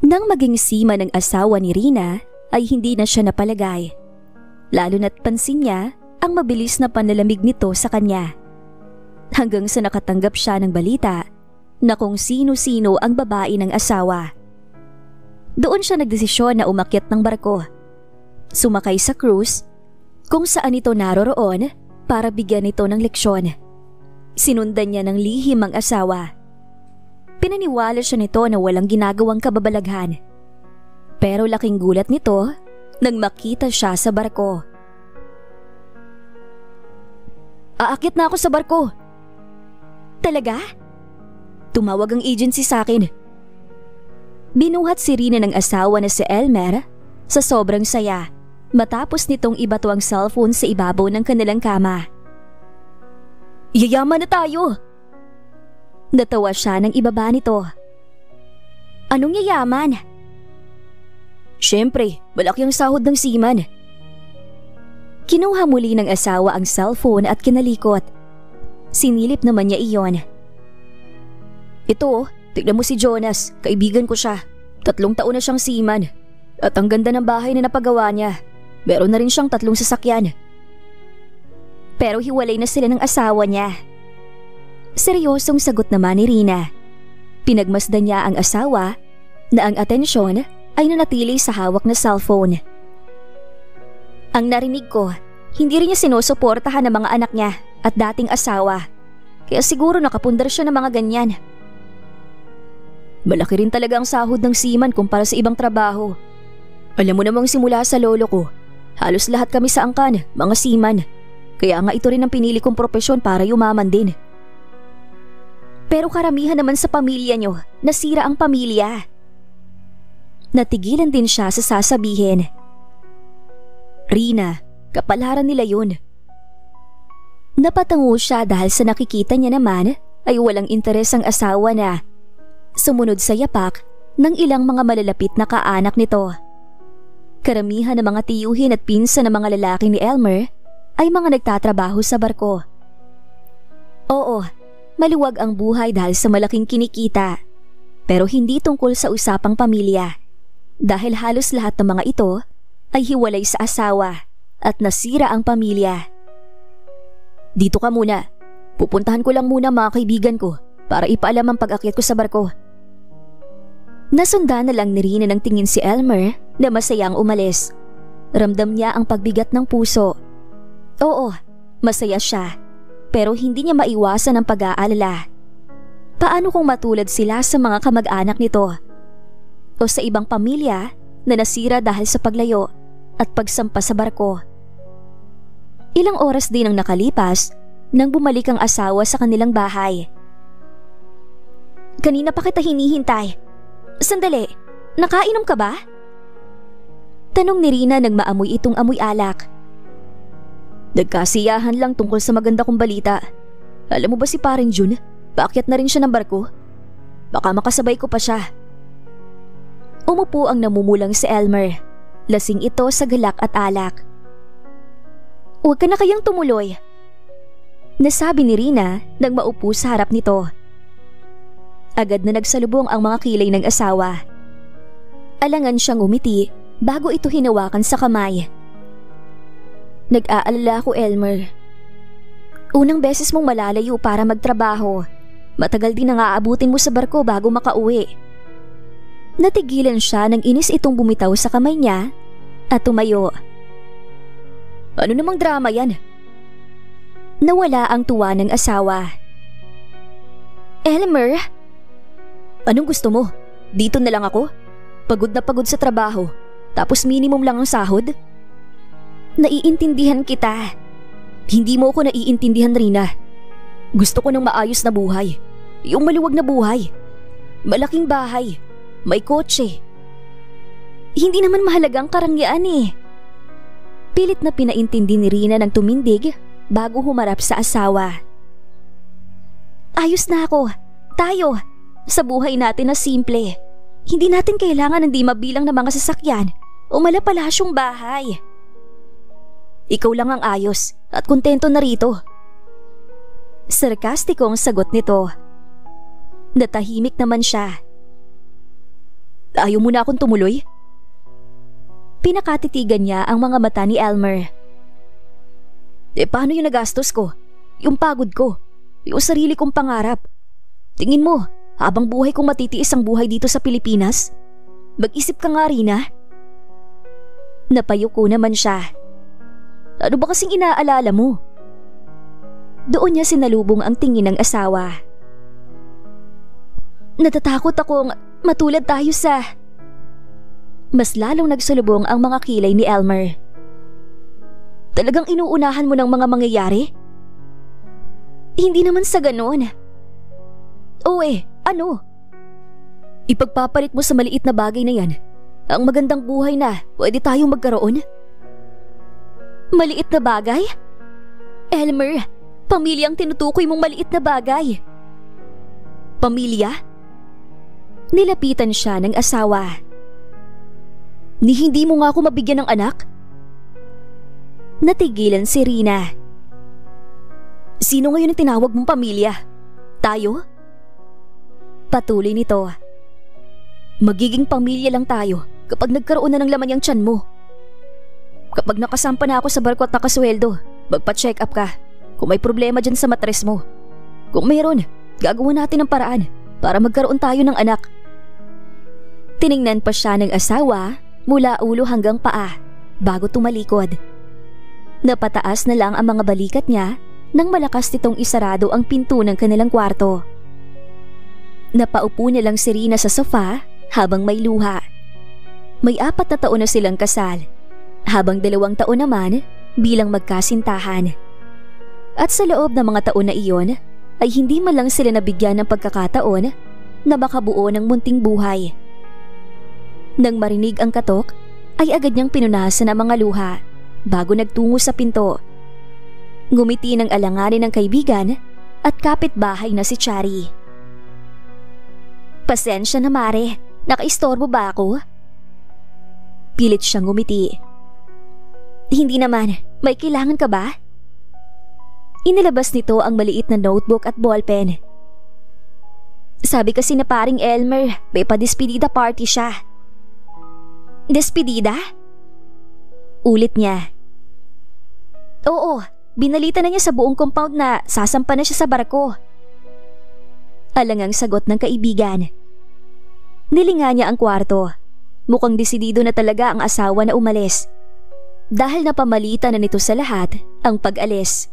Nang maging seaman ng asawa ni Rina ay hindi na siya napalagay. Lalo na't pansin niya ang mabilis na panlalamig nito sa kanya. Hanggang sa nakatanggap siya ng balita na kung sino-sino ang babae ng asawa. Doon siya nagdesisyon na umakyat ng barko. Sumakay sa cruise kung saan ito naroroon para bigyan ito ng leksyon. Sinundan niya ng lihim ang asawa. Pinaniwala siya nito na walang ginagawang kababalaghan. Pero laking gulat nito nang makita siya sa barko. "Aakyat na ako sa barko." "Talaga?" Tumawag ang agency sa akin. Binuhat si Rina ng asawa na si Elmer sa sobrang saya matapos nitong ibato ang cellphone sa ibabaw ng kanilang kama. "Yayaman na tayo!" Natawa siya nang ibaba nito. "Anong yayaman?" "Siyempre, malaki ang sahod ng seaman." Kinuha muli ng asawa ang cellphone at kinalikot. Sinilip naman niya iyon. "Ito, tignan mo si Jonas, kaibigan ko siya. 3 taon na siyang seaman. At ang ganda ng bahay na napagawa niya. Meron na rin siyang 3 sasakyan." Pero hiwalay na sila ng asawa niya. Seryosong sagot naman ni Rina. Pinagmasdan niya ang asawa na ang atensyon ay nanatili sa hawak na cellphone. Ang narinig ko, hindi rin niya sinusuportahan ng mga anak niya at dating asawa. Kaya siguro nakapundar siya ng mga ganyan. "Malaki rin talaga ang sahod ng seaman kumpara sa ibang trabaho. Alam mo namang simula sa lolo ko, halos lahat kami sa angkan, mga seaman. Kaya nga ito rin ang pinili kong propesyon para yumaman din." "Pero karamihan naman sa pamilya niyo, nasira ang pamilya." Natigilan din siya sa sasabihin. "Rina, kapalaran nila yun." Napatango siya dahil sa nakikita niya naman ay walang interes ang asawa na sumunod sa yapak ng ilang mga malalapit na kaanak nito. Karamihan ng mga tiyuhin at pinsan ng mga lalaki ni Elmer ay mga nagtatrabaho sa barko. Oo, maluwag ang buhay dahil sa malaking kinikita. Pero hindi tungkol sa usapang pamilya. Dahil halos lahat ng mga ito ay hiwalay sa asawa at nasira ang pamilya. "Dito ka muna. Pupuntahan ko lang muna mga kaibigan ko para ipaalam ang pag-akyat ko sa barko." Nasundan na lang ni Rina ng tingin si Elmer na masayang umalis. Ramdam niya ang pagbigat ng puso. Oo, masaya siya, pero hindi niya maiwasan ang pag-aalala. Paano kung matulad sila sa mga kamag-anak nito? O sa ibang pamilya na nasira dahil sa paglayo at pagsampa sa barko? Ilang oras din ang nakalipas nang bumalik ang asawa sa kanilang bahay. "Kanina pa kita hinihintay. Sandali, nakainom ka ba?" Tanong ni Rina nang maamoy itong amoy alak. "Nagkasiyahan lang tungkol sa maganda kong balita. Alam mo ba si paring Jun? Paakyat na rin siya ng barko. Baka makasabay ko pa siya." Umupo ang namumulang si Elmer. Lasing ito sa galak at alak. "Huwag ka na kayang tumuloy," nasabi ni Rina nang maupo sa harap nito. Agad na nagsalubong ang mga kilay ng asawa. Alangan siyang umiti bago ito hinawakan sa kamay. "Nag-aalala ako, Elmer. Unang beses mong malalayo para magtrabaho. Matagal din ang aabutin mo sa barko bago makauwi." Natigilan siya nang inis itong bumitaw sa kamay niya at tumayo. "Ano namang drama yan?" Nawala ang tuwa ng asawa. "Elmer, anong gusto mo? Dito na lang ako? Pagod na pagod sa trabaho, tapos minimum lang ang sahod?" "Naiintindihan kita. Hindi mo ako naiintindihan, Rina. Gusto ko ng maayos na buhay. Yung maluwag na buhay. Malaking bahay. May kotse. Hindi naman mahalaga ang karangyaan eh." Pilit na pinaintindi ni Rina ng tumindig bago humarap sa asawa. "Ayos na ako. Tayo. Sa buhay natin na simple. Hindi natin kailangan ng di mabilang na mga sasakyan o malapalasyong bahay. Ikaw lang ang ayos at kontento na rito." Sarkastikong sagot nito. Natahimik naman siya. Ayaw mo na akong tumuloy? Pinakatitigan niya ang mga mata ni Elmer. Paano yung nagastos ko? Yung pagod ko? Yung sarili kong pangarap? Tingin mo, habang buhay kong matitiis ang buhay dito sa Pilipinas? Mag-isip ka nga, Rina. Napayuko naman siya. Ano ba kasing inaalala mo? Doon niya sinalubong ang tingin ng asawa. Natatakot akong matulad tayo sa... Mas lalong nagsalubong ang mga kilay ni Elmer. Talagang inuunahan mo ng mga mangyayari? Hindi naman sa ganon. Ano? Ipagpapalit mo sa maliit na bagay na yan ang magandang buhay na pwede tayong magkaroon? Maliit na bagay? Elmer, pamilya ang tinutukoy mong maliit na bagay. Pamilya? Nilapitan siya ng asawa. Ni hindi mo nga ako mabigyan ng anak? Natigilan si Rina. Sino ngayon ang tinawag mong pamilya? Tayo? Patuloy nito. Magiging pamilya lang tayo kapag nagkaroon na ng laman yung tiyan mo. Kapag nakasampa na ako sa barko at nakasweldo, magpa-check up ka kung may problema dyan sa matres mo. Kung mayroon, gagawa natin ng paraan para magkaroon tayo ng anak. Tiningnan pa siya ng asawa mula ulo hanggang paa bago tumalikod. Napataas na lang ang mga balikat niya nang malakas nitong isarado ang pinto ng kanilang kwarto. Napaupo na lang si Rina sa sofa habang may luha. May 4 na taon na silang kasal, habang 2 taon naman bilang magkasintahan. At sa loob ng mga taon na iyon ay hindi man lang sila nabigyan ng pagkakataon na makabuo ng munting buhay. Nang marinig ang katok ay agad niyang pinunasan ang mga luha bago nagtungo sa pinto. Ngumiti ng alanganin ng kaibigan at kapitbahay na si Chari. Pasensya na, Mare, nakaistorbo ba ako? Pilit siyang ngumiti. Hindi naman, may kailangan ka ba? Inilabas nito ang maliit na notebook at ballpen. Sabi kasi na paring Elmer, may pa-despedida party siya. Despedida? Ulit niya. Oo, binalita na niya sa buong compound na sasampa na siya sa barko. Alangang sagot ng kaibigan. Nilinga niya ang kwarto. Mukhang desidido na talaga ang asawa na umalis. Dahil napamalitan na nito sa lahat ang pag-alis.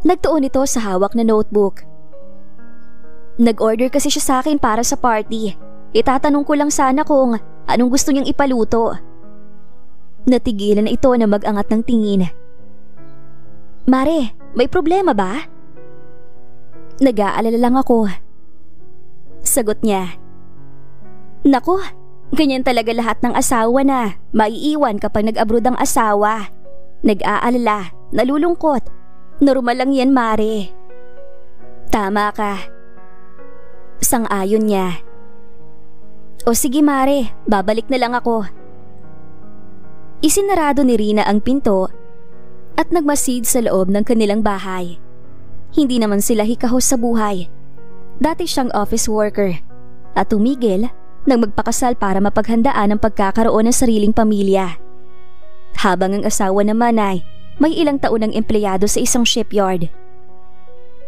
Nagtuon ito sa hawak na notebook. Nag-order kasi siya sa akin para sa party. Itatanong ko lang sana kung anong gusto niyang ipaluto. Natigilan na ito na mag-angat ng tingin. Mare, may problema ba? Nag-aalala lang ako. Sagot niya. Naku, ganyan talaga lahat ng asawa na maiiwan kapag nag-abroad ang asawa. Nag-aalala, nalulungkot. Normal lang yan, Mare. Tama ka. Sang-ayon niya. O sige, Mare, babalik na lang ako. Isinarado ni Rina ang pinto at nagmasid sa loob ng kanilang bahay. Hindi naman sila hikahos sa buhay. Dati siyang office worker at tumigil nang magpakasal para mapaghandaan ang pagkakaroon ng sariling pamilya. Habang ang asawa naman ay may ilang taon ng empleyado sa isang shipyard.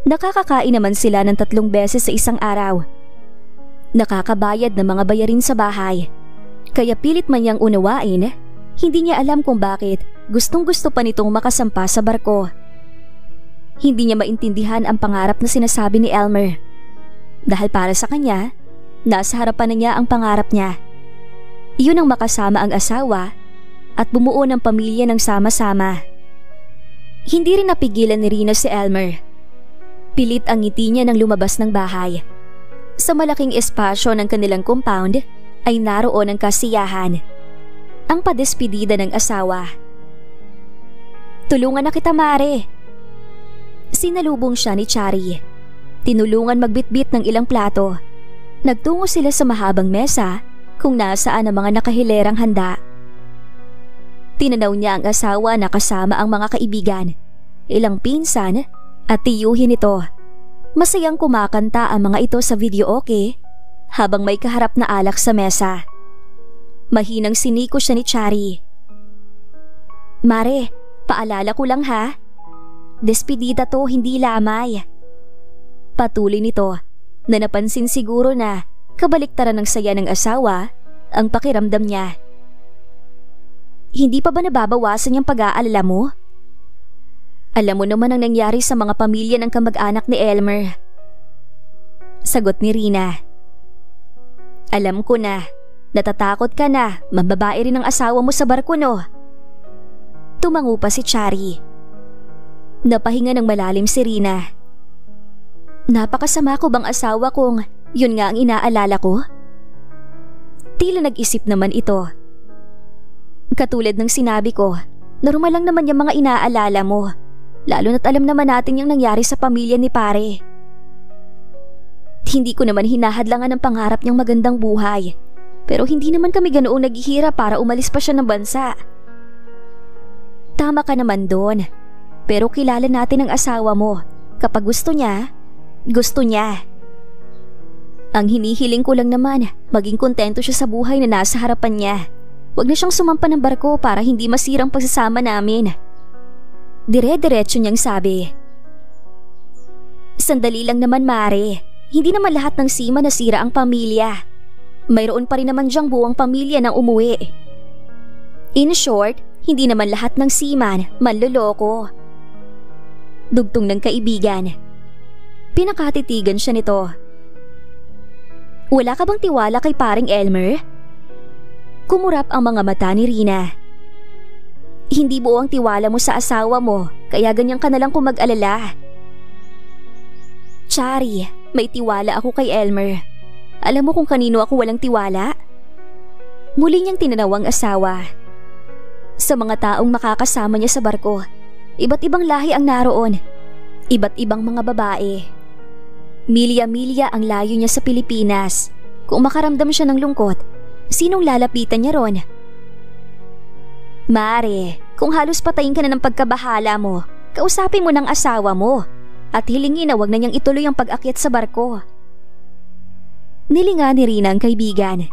Nakakakain naman sila ng 3 beses sa isang araw. Nakakabayad ng mga bayarin sa bahay. Kaya pilit man niyang unawain, hindi niya alam kung bakit gustong-gusto pa nitong makasampa sa barko. Hindi niya maintindihan ang pangarap na sinasabi ni Elmer. Dahil para sa kanya, nasa harapan na niya ang pangarap niya. Iyon ang makasama ang asawa at bumuo ng pamilya ng sama-sama. Hindi rin napigilan ni Rina si Elmer. Pilit ang ngiti niya nang lumabas ng bahay. Sa malaking espasyo ng kanilang compound ay naroon ang kasiyahan. Ang padespedida ng asawa. Tulungan na kita, Mare. Sinalubong siya ni Chari. Tinulungan magbitbit ng ilang plato. Nagtungo sila sa mahabang mesa kung nasaan ang mga nakahilerang handa. Tinanaw niya ang asawa na kasama ang mga kaibigan, ilang pinsan at tiyuhin nito. Masayang kumakanta ang mga ito sa videoke habang may kaharap na alak sa mesa. Mahinang siniko siya ni Chari. Mare, paalala ko lang ha. Despedida to, hindi lamay. Patuloy nito na napansin siguro na kabaliktaran ng saya ng asawa ang pakiramdam niya. Hindi pa ba nababawasan yung pag-aalala mo? Alam mo naman ang nangyari sa mga pamilya ng kamag-anak ni Elmer. Sagot ni Rina. Alam ko na, natatakot ka na, mababae rin ang asawa mo sa barko no? Tumango pa si Chari. Napahinga ng malalim si Rina. Napakasama ko bang asawa kung yun nga ang inaalala ko? Tila nag-isip naman ito. Katulad ng sinabi ko, normal lang naman yung mga inaalala mo, lalo na't alam naman natin yung nangyari sa pamilya ni pare. Hindi ko naman hinahadlangan ang pangarap niyang magandang buhay, pero hindi naman kami ganoong naghihirap para umalis pa siya ng bansa. Tama ka naman doon, pero kilala natin ang asawa mo. Kapag gusto niya, gusto niya. Ang hinihiling ko lang naman, maging kontento siya sa buhay na nasa harapan niya. Huwag na siyang sumampa ng barko para hindi masirang pagsasama namin. Dire-diretso niyang sabi. Sandali lang naman, Mare. Hindi naman lahat ng seaman nasira ang pamilya. Mayroon pa rin naman diyang buwang pamilya nang umuwi. In short, hindi naman lahat ng seaman manloloko. Dugtong ng kaibigan. Pinakatitigan siya nito. Wala ka bang tiwala kay paring Elmer? Kumurap ang mga mata ni Rina. Hindi buo ang tiwala mo sa asawa mo, kaya ganyan ka na lang kung mag-alala. Chari, may tiwala ako kay Elmer. Alam mo kung kanino ako walang tiwala? Muli niyang tinanaw ang asawa. Sa mga taong makakasama niya sa barko, iba't ibang lahi ang naroon, iba't ibang mga babae. Milya-milya ang layo niya sa Pilipinas. Kung makaramdam siya ng lungkot, sinong lalapitan niya ron? Mare, kung halos patayin ka na ng pagkabahala mo, kausapin mo ng asawa mo at hilingin na wag na niyang ituloy ang pag-akyat sa barko. Nilinga ni Rina ang kaibigan.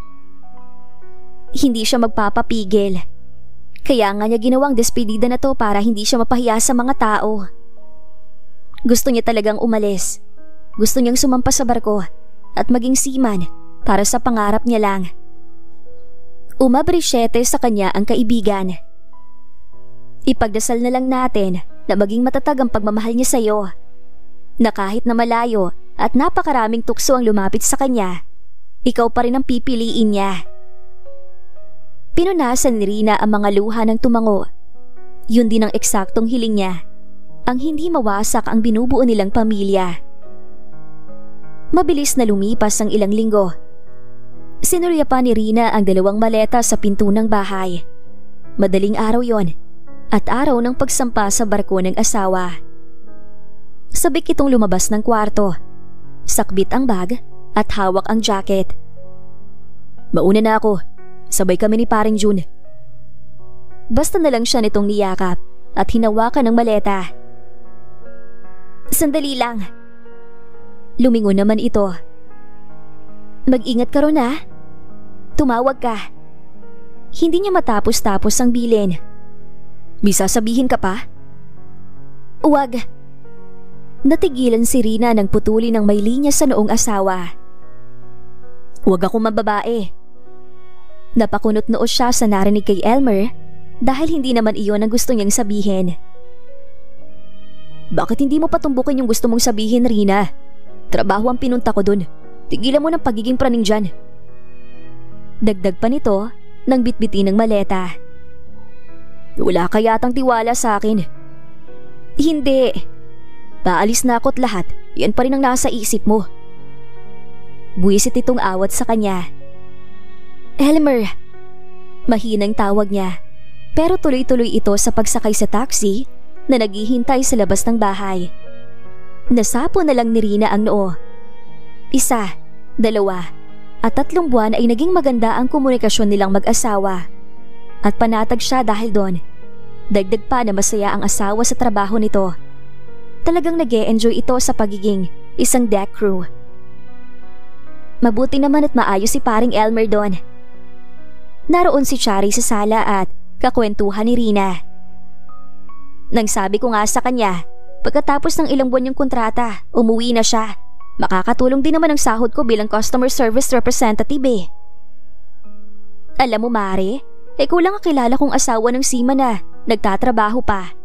Hindi siya magpapapigil. Kaya nga niya ginawang despedida na to para hindi siya mapahiya sa mga tao. Gusto niya talagang umalis. Gusto niyang sumampa sa barko at maging seaman para sa pangarap niya lang. Umabrisyete sa kanya ang kaibigan. Ipagdasal na lang natin na maging matatag ang pagmamahal niya sa iyo. Na kahit na malayo at napakaraming tukso ang lumapit sa kanya, ikaw pa rin ang pipiliin niya. Pinunasan ni Rina ang mga luha ng tumango. Yun din ang eksaktong hiling niya. Ang hindi mawasak ang binubuo nilang pamilya. Mabilis na lumipas ang ilang linggo. Sinurya pa ni Rina ang 2 maleta sa pinto ng bahay. Madaling araw yon at araw ng pagsampa sa barko ng asawa. Sabik itong lumabas ng kwarto. Sakbit ang bag at hawak ang jacket. Mauna na ako. Sabay kami ni paring June. Basta na lang siya nitong niyakap at hinawakan ng maleta. Sandali lang. Lumingon naman ito. Mag-ingat ka ron ha. Tumawag ka. Hindi niya matapos-tapos ang bilin. May sasabihin ka pa? Huwag. Natigilan si Rina nang putuli ng may linya sa noong asawa. Huwag akong mababae. Napakunot noo siya sa narinig kay Elmer dahil hindi naman iyon ang gusto niyang sabihin. Bakit hindi mo patumbukin yung gusto mong sabihin, Rina? Trabaho ang pinunta ko dun. Tigilan mo ng pagiging praning dyan. Dagdag pa nito nang bitbitin ng maleta. Wala ka yatang tiwala sa akin. Hindi. Paalis na ako't lahat. Yan pa rin ang nasa isip mo. Buwisit itong awat sa kanya. Elmer. Mahinang tawag niya. Pero tuloy-tuloy ito sa pagsakay sa taxi na naghihintay sa labas ng bahay. Nasapo na lang ni Rina ang noo. 1, 2, at 3 buwan ay naging maganda ang komunikasyon nilang mag-asawa. At panatag siya dahil doon. Dagdag pa na masaya ang asawa sa trabaho nito. Talagang nag-e-enjoy ito sa pagiging isang deck crew. Mabuti naman at maayos si paring Elmer doon. Naroon si Chari sa sala at kakwentuhan ni Rina. Nang sabi ko nga sa kanya, pagkatapos ng ilang buwan yung kontrata, umuwi na siya. Makakatulong din naman ang sahod ko bilang customer service representative eh. Alam mo Mare, kulang ang kilala kong asawa ng seaman na nagtatrabaho pa.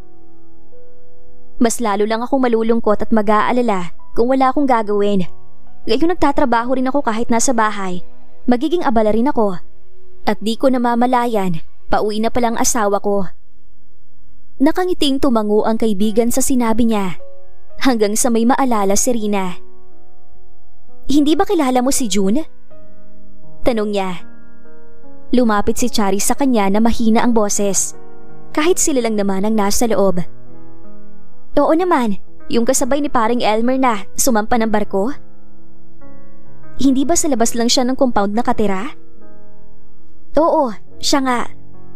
Mas lalo lang akong malulungkot at mag-aalala kung wala akong gagawin. Ngayon nagtatrabaho rin ako kahit nasa bahay. Magiging abala rin ako. At di ko namamalayan, pauwi na palang asawa ko. Nakangiting tumango ang kaibigan sa sinabi niya. Hanggang sa may maalala si Rina. Hindi ba kilala mo si June? Tanong niya. Lumapit si Chari sa kanya na mahina ang boses. Kahit sila lang naman ang nasa loob. Oo naman, yung kasabay ni paring Elmer na sumampa ng barko. Hindi ba sa labas lang siya ng compound nakatira? Oo, siya nga.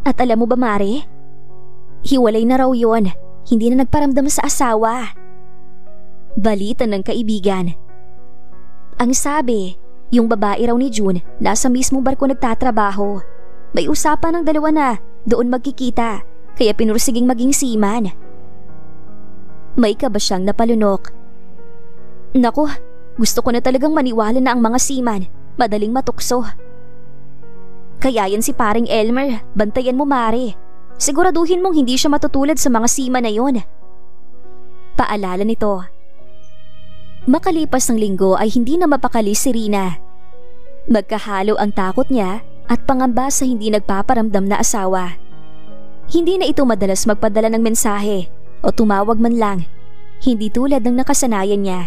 At alam mo ba Mare? Hiwalay na raw yun. Hindi na nagparamdam sa asawa. Balita ng kaibigan. Ang sabi, yung babae raw ni June nasa mismong barko nagtatrabaho. May usapan ng dalawa na doon magkikita, kaya pinursiging maging seaman. May kaba siyang napalunok. Naku, gusto ko na talagang maniwala na ang mga seaman madaling matukso. Kaya yan si paring Elmer, bantayan mo Mare. Siguraduhin mong hindi siya matutulad sa mga seaman na yon. Paalala nito. Makalipas ng linggo ay hindi na mapakali si Rina. Magkahalo ang takot niya at pangamba sa hindi nagpaparamdam na asawa. Hindi na ito madalas magpadala ng mensahe o tumawag man lang, hindi tulad ng nakasanayan niya.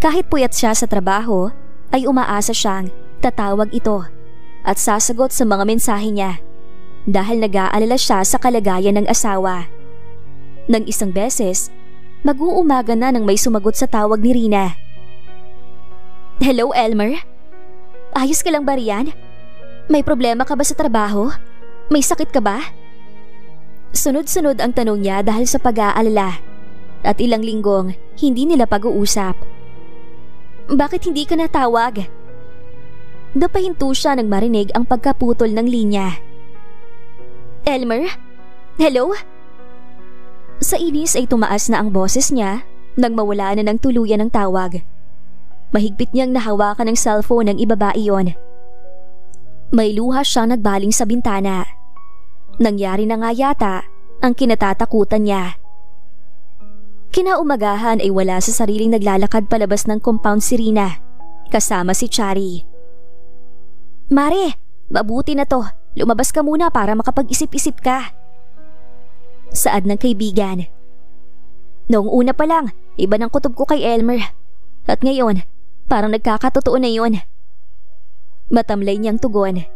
Kahit puyat siya sa trabaho, ay umaasa siyang tatawag ito at sasagot sa mga mensahe niya dahil nag-aalala siya sa kalagayan ng asawa. Nang isang beses, mag-uumaga na nang may sumagot sa tawag ni Rina. Hello Elmer? Ayos ka lang ba riyan? May problema ka ba sa trabaho? May sakit ka ba? Sunod-sunod ang tanong niya dahil sa pag-aalala at ilang linggong hindi nila pag-uusap. Bakit hindi ka natawag? Napahinto siya nang marinig ang pagkaputol ng linya. Elmer? Hello? Sa inis ay tumaas na ang boses niya nang mawala na ng tuluyan ng tawag. Mahigpit niyang nahawakan ng cellphone ng ibabae yon. May luha siyang nagbaling sa bintana. Nangyari na nga yata ang kinatatakutan niya. Kinaumagahan ay wala sa sariling naglalakad palabas ng compound si Rina, kasama si Chari. Mare, mabuti na to. Lumabas ka muna para makapag-isip-isip ka. Saad ng kaibigan. Noong una pa lang, iba ng kutob ko kay Elmer. At ngayon, parang nagkakatotoo na yun. Matamlay niyang tugon.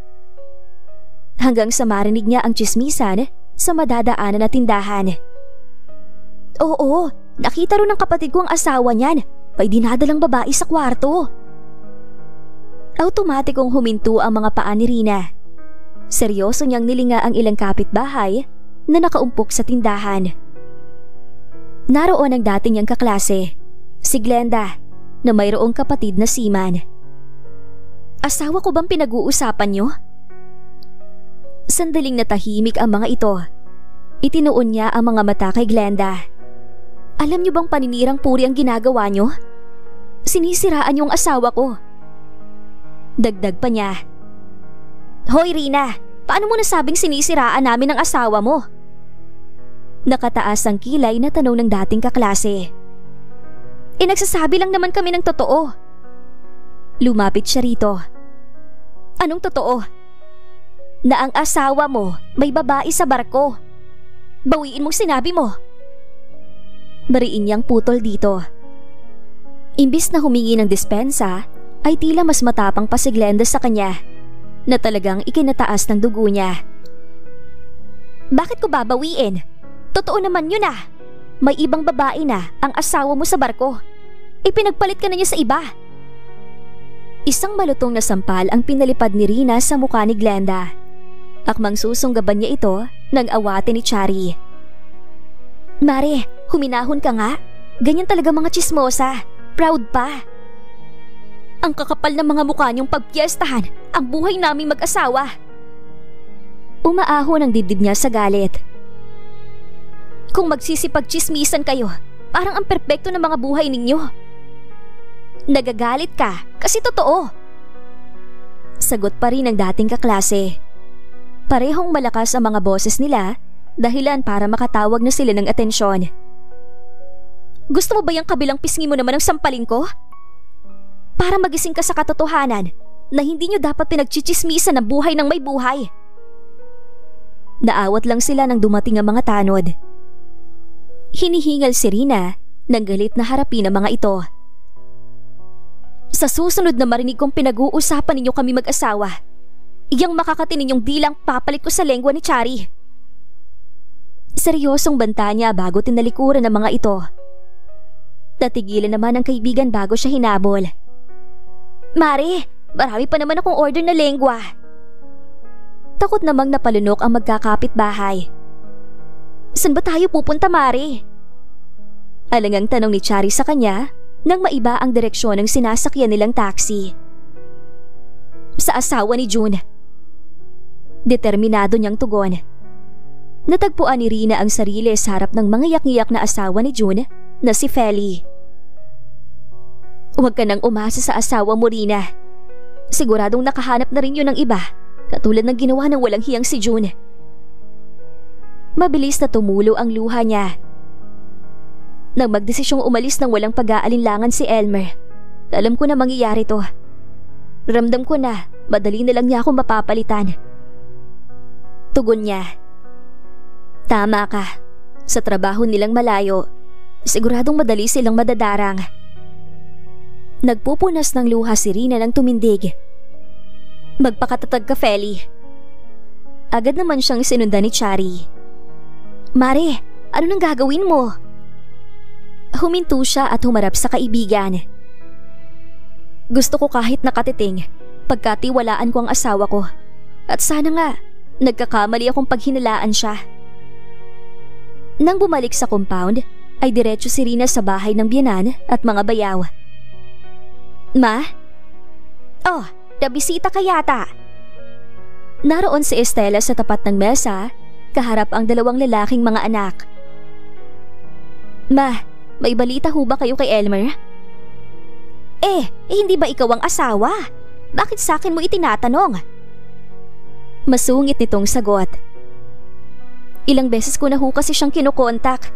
Hanggang sa marinig niya ang tsismisan sa madadaanan na tindahan. Oo, nakita rin ng kapatid ko ang asawa niyan. May dinadalang babae sa kwarto. Automatikong huminto ang mga paa ni Rina. Seryoso niyang nilinga ang ilang kapitbahay na nakaumpok sa tindahan. Naroon ang dati niyang kaklase, si Glenda, na mayroong kapatid na seaman. Asawa ko bang pinag-uusapan niyo? Sandaling natahimik ang mga ito. Itinuon niya ang mga mata kay Glenda. Alam niyo bang paninirang puri ang ginagawa niyo? Sinisiraan yung asawa ko. Dagdag pa niya. Hoy Rina, paano mo nasabing sinisiraan namin ang asawa mo? Nakataas ang kilay na tanong ng dating kaklase. Nagsasabi lang naman kami ng totoo. Lumapit siya rito. Anong totoo? Na ang asawa mo may babae sa barko. Bawiin mong sinabi mo. Bariin niyang putol dito. Imbis na humingi ng dispensa, ay tila mas matapang pa si Glenda sa kanya na talagang ikinataas ng dugo niya. Bakit ko babawiin? Totoo naman yun ah. May ibang babae na ang asawa mo sa barko. Ipinagpalit ka na niya sa iba. Isang malutong na sampal ang pinalipad ni Rina sa mukha ni Glenda. Akmang susunggaban niya ito nang awate ni Chari. Mare, huminahon ka nga. Ganyan talaga mga tsismosa. Proud pa. Ang kakapal ng mga mukha niyong pagpiestahan ang buhay naming mag-asawa. Umaaho ng dibdib niya sa galit. Kung magsisipag-chismisan kayo, parang ang perpekto ng mga buhay ninyo. Nagagalit ka kasi totoo. Sagot pa rin ng dating kaklase. Parehong malakas ang mga boses nila, dahilan para makatawag na sila ng atensyon. Gusto mo ba yung kabilang pisngi mo naman ang sampalin ko? Para magising ka sa katotohanan na hindi nyo dapat pinagchichismisan ng buhay ng may buhay. Naawat lang sila nang dumating ang mga tanod. Hinihingal si Rina nang galit na harapin ang mga ito. Sa susunod na marinig kong pinag-uusapan ninyo kami mag-asawa, iyang makakati ninyong dilang papalit ko sa lengwa ni Chari. Seryosong banta niya bago tinalikuran ng mga ito. Natigilan naman ang kaibigan bago siya hinabol. Mare, marami pa naman akong order na lengwa. Takot namang napalunok ang magkakapit-bahay. Saan ba tayo pupunta, Mare? Alangang tanong ni Chari sa kanya nang maiba ang direksyon ng sinasakyan nilang taxi. Sa asawa ni June. Determinado niyang tugon. Natagpuan ni Rina ang sarili sa harap ng mga yak-iyak na asawa ni June na si Feli. Huwag ka nang umasa sa asawa mo, Rina. Siguradong nakahanap na rin yun ng iba, katulad ng ginawa ng walang hiyang si June. Mabilis na tumulo ang luha niya. Nang magdesisyong umalis ng walang pag-aalinlangan si Elmer, alam ko na mangyayari to. Ramdam ko na madali na lang niya ako mapapalitan. Tugon niya. Tama ka. Sa trabaho nilang malayo, siguradong madali silang madadarang. Nagpupunas ng luha si Rina nang tumindig. Magpakatatag ka, Feli. Agad naman siyang sinundan ni Chari. Mare, ano nang gagawin mo? Huminto siya at humarap sa kaibigan. Gusto ko kahit nakatiting, pagkatiwalaan ko ang asawa ko. At sana nga, nagkakamali akong paghinalaan siya. Nang bumalik sa compound, ay diretso si Rina sa bahay ng biyenan at mga bayaw. Ma? Oh, nabisita ka yata. Naroon si Estela sa tapat ng mesa, kaharap ang dalawang lalaking mga anak. Ma, may balita ho ba kayo kay Elmer? Hindi ba ikaw ang asawa? Bakit sa akin mo itinatanong? Masungit nitong sagot. Ilang beses ko na ho kasi siyang kinukontak.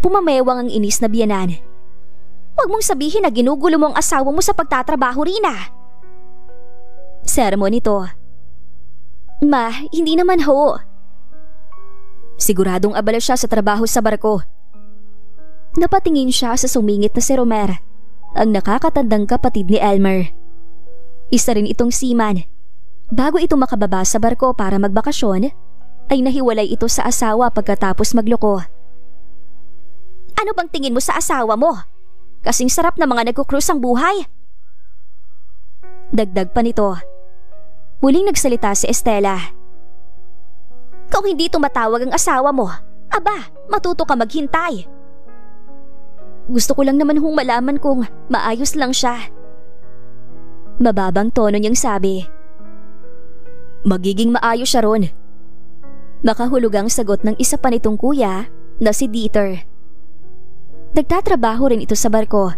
Pumamewang ang inis na biyenan. Huwag mong sabihin na ginugulo mo ang asawa mo sa pagtatrabaho, Rina. Sermon nito. Ma, hindi naman ho. Siguradong abala siya sa trabaho sa barko. Napatingin siya sa sumingit na si Romer, ang nakakatandang kapatid ni Elmer. Isa rin itong seaman. Bago ito makababa sa barko para magbakasyon, ay nahiwalay ito sa asawa pagkatapos magloko. Ano bang tingin mo sa asawa mo? Kasing sarap na mga nagkukrus ang buhay. Dagdag pa nito. Muling nagsalita si Estela. Kung hindi tumatawag ang asawa mo, aba, matuto ka maghintay. Gusto ko lang naman hong malaman kung maayos lang siya. Mababang tono niyang sabi. Magiging maayos siya ron. Makahulugang sagot ng isa pa nitong kuya na si Dieter. Nagtatrabaho rin ito sa barko,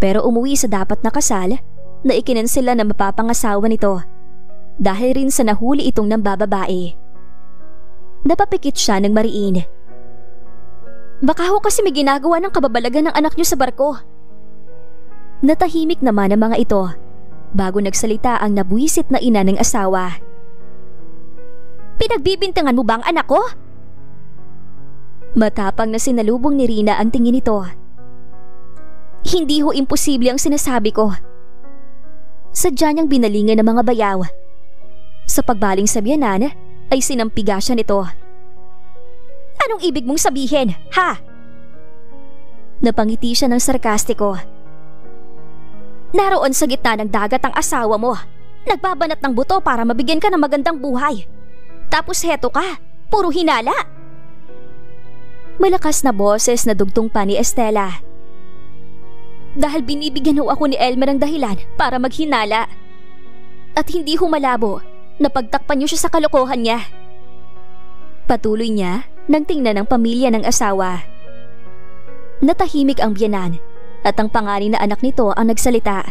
pero umuwi sa dapat na kasal na ikinansela na mapapangasawa nito dahil rin sa nahuli itong nambababae. Napapikit siya ng mariin. Baka ho kasi may ginagawa ng kababalagan ng anak niyo sa barko. Natahimik naman ang mga ito bago nagsalita ang nabuwisit na ina ng asawa. Pinagbibintangan mo ba ang anak ko? Matapang na sinalubong ni Rina ang tingin nito. Hindi ho imposible ang sinasabi ko. Sadya niyang binalingan ng mga bayaw. Sa pagbaling sa biyanan ay sinampiga siya nito. Anong ibig mong sabihin, ha? Napangiti siya ng sarkastiko. Naroon sa gitna ng dagat ang asawa mo. Nagbabanat ng buto para mabigyan ka ng magandang buhay. Tapos heto ka, puro hinala. Malakas na boses na dugtong pa ni Estela. Dahil binibigyan ho ako ni Elmer ng dahilan para maghinala. At hindi ho malabo na pagtakpan niyo siya sa kalokohan niya. Patuloy niya nang tingnan ang pamilya ng asawa. Natahimik ang biyenan at ang panganay na anak nito ang nagsalita.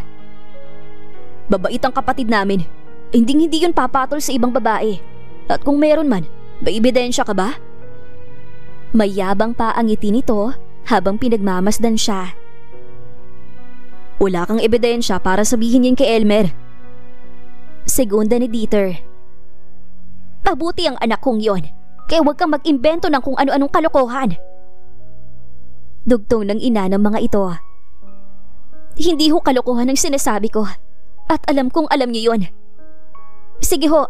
Babait ang kapatid namin. Hindi yun papatol sa ibang babae. At kung meron man, may ebidensya ka ba? Mayabang pa ang ngiti nito habang pinagmamasdan siya. Wala kang ebidensya para sabihin yun kay Elmer. Segunda ni Dieter. Mabuti ang anak kong yon, kaya huwag kang mag-imbento ng kung ano-anong kalokohan. Dugtong ng ina ng mga ito. Hindi ho kalokohan ang sinasabi ko at alam kong alam niyo yon. Sige ho,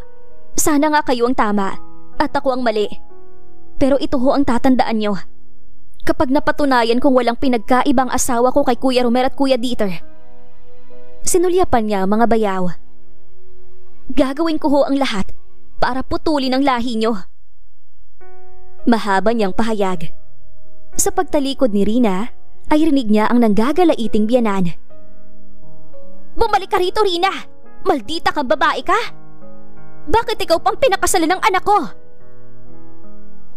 sana nga kayo ang tama at ako ang mali. Pero ito ho ang tatandaan nyo. Kapag napatunayan kong walang pinagkaibang asawa ko kay Kuya Romer at Kuya Dieter, sinulyapan niya ang mga bayaw. Gagawin ko ho ang lahat para putulin ang lahi nyo. Mahaba niyang pahayag. Sa pagtalikod ni Rina ay rinig niya ang nanggagalaiting biyanan. Bumalik ka rito, Rina! Maldita kang babae ka! Bakit ikaw pang pinakasalan ng anak ko?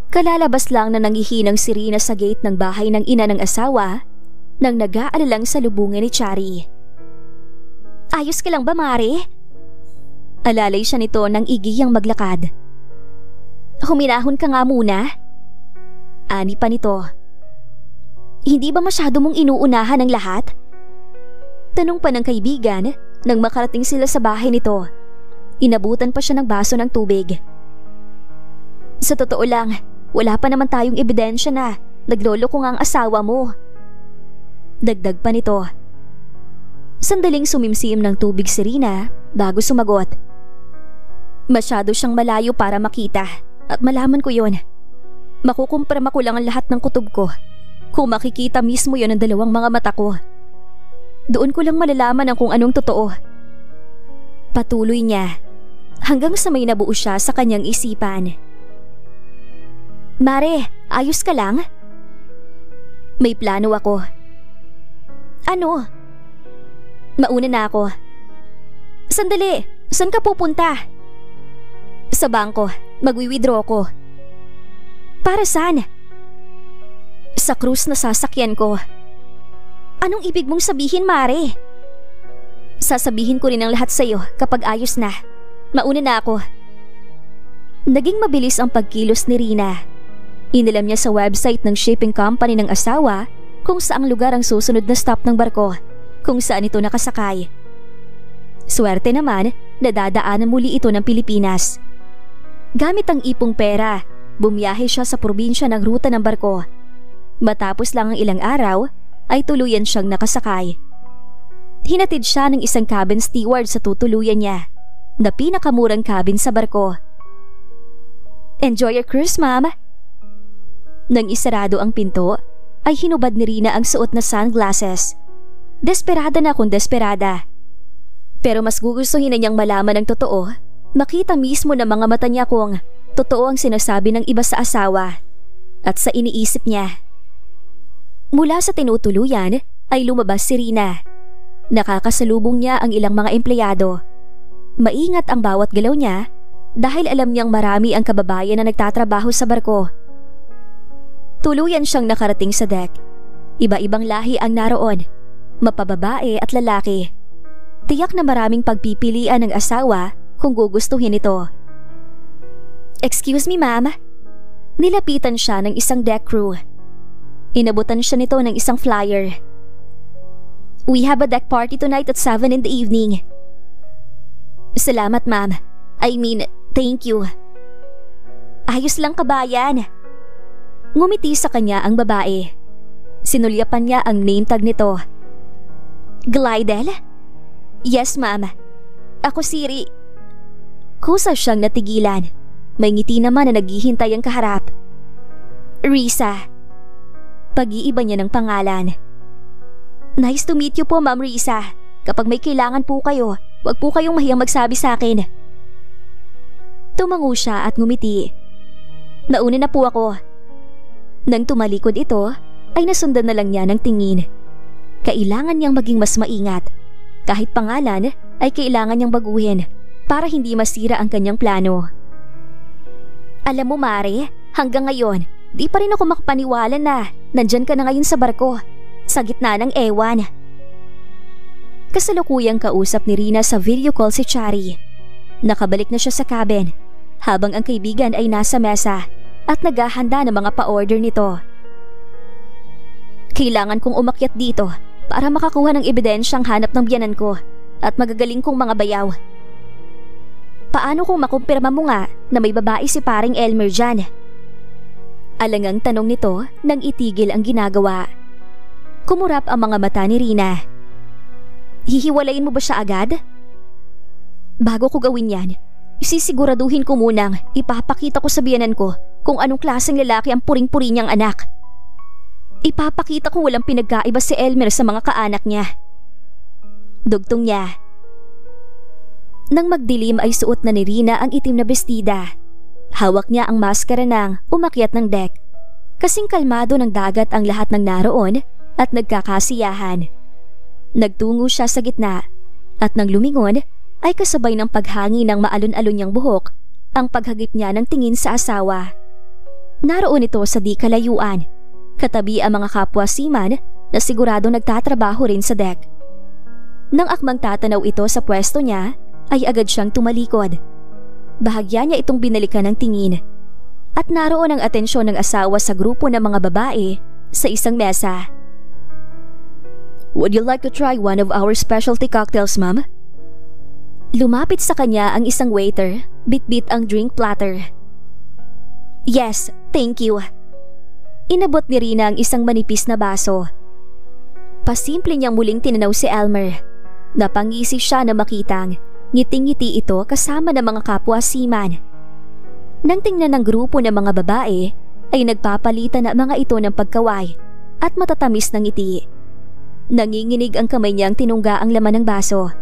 Kalalabas lang na nangihinang si Rina sa gate ng bahay ng ina ng asawa nang nag-aalalang sa lubungan ni Chari. Ayos ka lang ba, Mare? Alalay siya nito nang igiyang maglakad. Huminahon ka nga muna. Ani pa nito. Hindi ba masyado mong inuunahan ang lahat? Tanong pa ng kaibigan nang makarating sila sa bahay nito. Inabutan pa siya ng baso ng tubig. Sa totoo lang, wala pa naman tayong ebidensya na nagloloko nga ang asawa mo. Dagdag pa nito. Sandaling sumimsim ng tubig si Rina bago sumagot. Masyado siyang malayo para makita at malaman ko yon. Makukumprama ko lang ang lahat ng kutob ko kung makikita mismo yon ng dalawang mga mata ko. Doon ko lang malalaman ang kung anong totoo. Patuloy niya hanggang sa may nabuo siya sa kanyang isipan. Mare, ayos ka lang? May plano ako. Ano? Mauna na ako. Sandali, saan ka pupunta? Sa bangko, magwi-withdraw ko. Para saan? Sa cruise na sasakyan ko. Anong ibig mong sabihin, Mare? Sasabihin ko rin ang lahat sa'yo kapag ayos na. Mauna na ako. Naging mabilis ang pagkilos ni Rina. Inilam niya sa website ng shipping company ng asawa kung saang lugar ang susunod na stop ng barko, kung saan ito nakasakay. Swerte naman na dadaanan muli ito ng Pilipinas. Gamit ang ipong pera, bumiyahe siya sa probinsya ng ruta ng barko. Matapos lang ang ilang araw, ay tuluyan siyang nakasakay. Hinatid siya ng isang cabin steward sa tutuluyan niya, na pinakamurang cabin sa barko. Enjoy your cruise, ma'am. Nang isarado ang pinto, ay hinubad ni Rina ang suot na sunglasses. Desperada na kung desperada. Pero mas gugustuhin na niyang malaman ang totoo, makita mismo ng mga mata niya kung totoo ang sinasabi ng iba sa asawa at sa iniisip niya. Mula sa tinutuluyan ay lumabas si Rina. Nakakasalubong niya ang ilang mga empleyado. Maingat ang bawat galaw niya dahil alam niyang marami ang kababayan na nagtatrabaho sa barko. Tuluyan siyang nakarating sa deck. Iba-ibang lahi ang naroon, mapababae at lalaki. Tiyak na maraming pagpipilian ng asawa kung gugustuhin ito. Excuse me, ma'am. Nilapitan siya ng isang deck crew. Inabutan siya nito ng isang flyer. We have a deck party tonight at 7 in the evening. Salamat, ma'am. I mean, thank you. Ayos lang, kabayan. Ngumiti sa kanya ang babae. Sinulyapan niya ang name tag nito. Glidel? Yes, ma'am. Ako si Kusa siyang natigilan. May ngiti naman na naghihintay ang kaharap. Risa. Pag-iiba niya ng pangalan. Nice to meet you po, Ma'am Risa. Kapag may kailangan po kayo, wag po kayong mahiyang magsabi sa akin. Tumango siya at ngumiti. Nauna na po ako. Nang tumalikod ito, ay nasundan na lang niya ng tingin. kailangan niyang maging mas maingat. Kahit pangalan ay kailangan niyang baguhin para hindi masira ang kanyang plano. Alam mo Mare, hanggang ngayon, di pa rin ako makapaniwala na nandyan ka na ngayon sa barko, sa gitna ng ewan. Kasalukuyang kausap ni Rina sa video call si Chari. Nakabalik na siya sa cabin habang ang kaibigan ay nasa mesa at naghahanda ng mga pa-order nito. Kailangan kong umakyat dito para makakuha ng ebidensyang hanap ng biyanan ko at magagaling kong mga bayaw. Paano kung makumpirma mo nga na may babae si paring Elmer dyan? Alangang tanong nito nang itigil ang ginagawa. Kumurap ang mga mata ni Rina. Hihiwalayin mo ba siya agad? Bago ko gawin yan, isisiguraduhin ko munang ipapakita ko sa biyanan ko kung anong klaseng lalaki ang puring-puri niyang anak. Ipapakita kong walang pinagkaiba si Elmer sa mga kaanak niya. Dugtong niya. Nang magdilim ay suot na ni Rina ang itim na bestida. Hawak niya ang maskara nang umakyat ng deck. Kasing kalmado ng dagat ang lahat ng naroon at nagkakasiyahan. Nagtungo siya sa gitna at nang lumingon ay kasabay ng paghangi ng maalon-alon niyang buhok ang paghagip niya ng tingin sa asawa. Naroon ito sa di kalayuan, katabi ang mga kapwa seaman na sigurado nagtatrabaho rin sa deck. Nang akmang tatanaw ito sa pwesto niya, ay agad siyang tumalikod. Bahagya niya itong binalikan ng tingin. At naroon ang atensyon ng asawa sa grupo ng mga babae sa isang mesa. Would you like to try one of our specialty cocktails, ma'am? Lumapit sa kanya ang isang waiter, bit-bit ang drink platter. Yes, thank you. Inabot ni Rina ang isang manipis na baso. Pasimple niyang muling tinanaw si Elmer. Napangisi siya na makitang ngiting-ngiti ito kasama ng mga kapwa seaman. Nang tingnan ng grupo ng mga babae, ay nagpapalitan na mga ito ng pagkaway at matatamis ng ngiti. Nanginginig ang kamay niyang tinungga ang laman ng baso.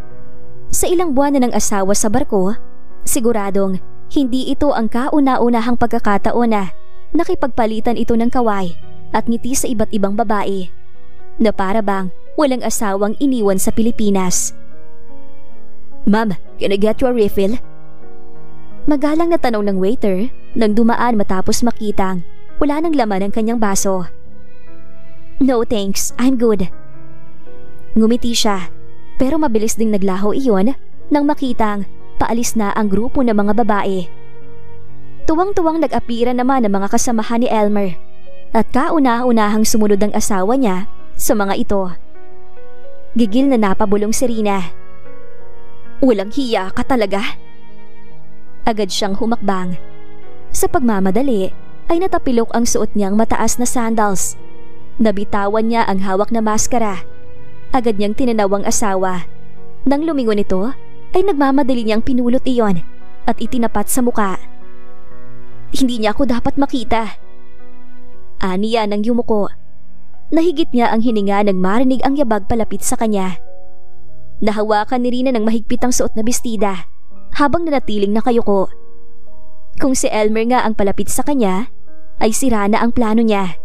Sa ilang buwan na ng asawa sa barko, siguradong hindi ito ang kauna-unahang pagkakataon na nakipagpalitan ito ng kaway at ngiti sa iba't ibang babae na para bang walang asawang iniwan sa Pilipinas. Ma'am, can I get you a refill? Magalang na tanong ng waiter nang dumaan matapos makitang wala nang laman ang kanyang baso. No thanks, I'm good. Ngumiti siya pero mabilis ding naglaho iyon nang makitang paalis na ang grupo ng mga babae. Tuwang-tuwang nag-apira naman ang mga kasamahan ni Elmer at kauna-unahang sumunod ang asawa niya sa mga ito. Gigil na napabulong si Rina. Walang hiya ka talaga. Agad siyang humakbang. Sa pagmamadali ay natapilok ang suot niyang mataas na sandals. Nabitawan niya ang hawak na maskara. Agad niyang tinanaw ang asawa. Nang lumingon ito ay nagmamadali niyang pinulot iyon at itinapat sa muka. Hindi niya ako dapat makita. Aniya nang yumuko. Nahigit niya ang hininga nang marinig ang yabag palapit sa kanya. Nahawakan ni Rina ng mahigpit ang suot na bestida habang nanatiling nakayuko. Kung si Elmer nga ang palapit sa kanya, ay sira na ang plano niya.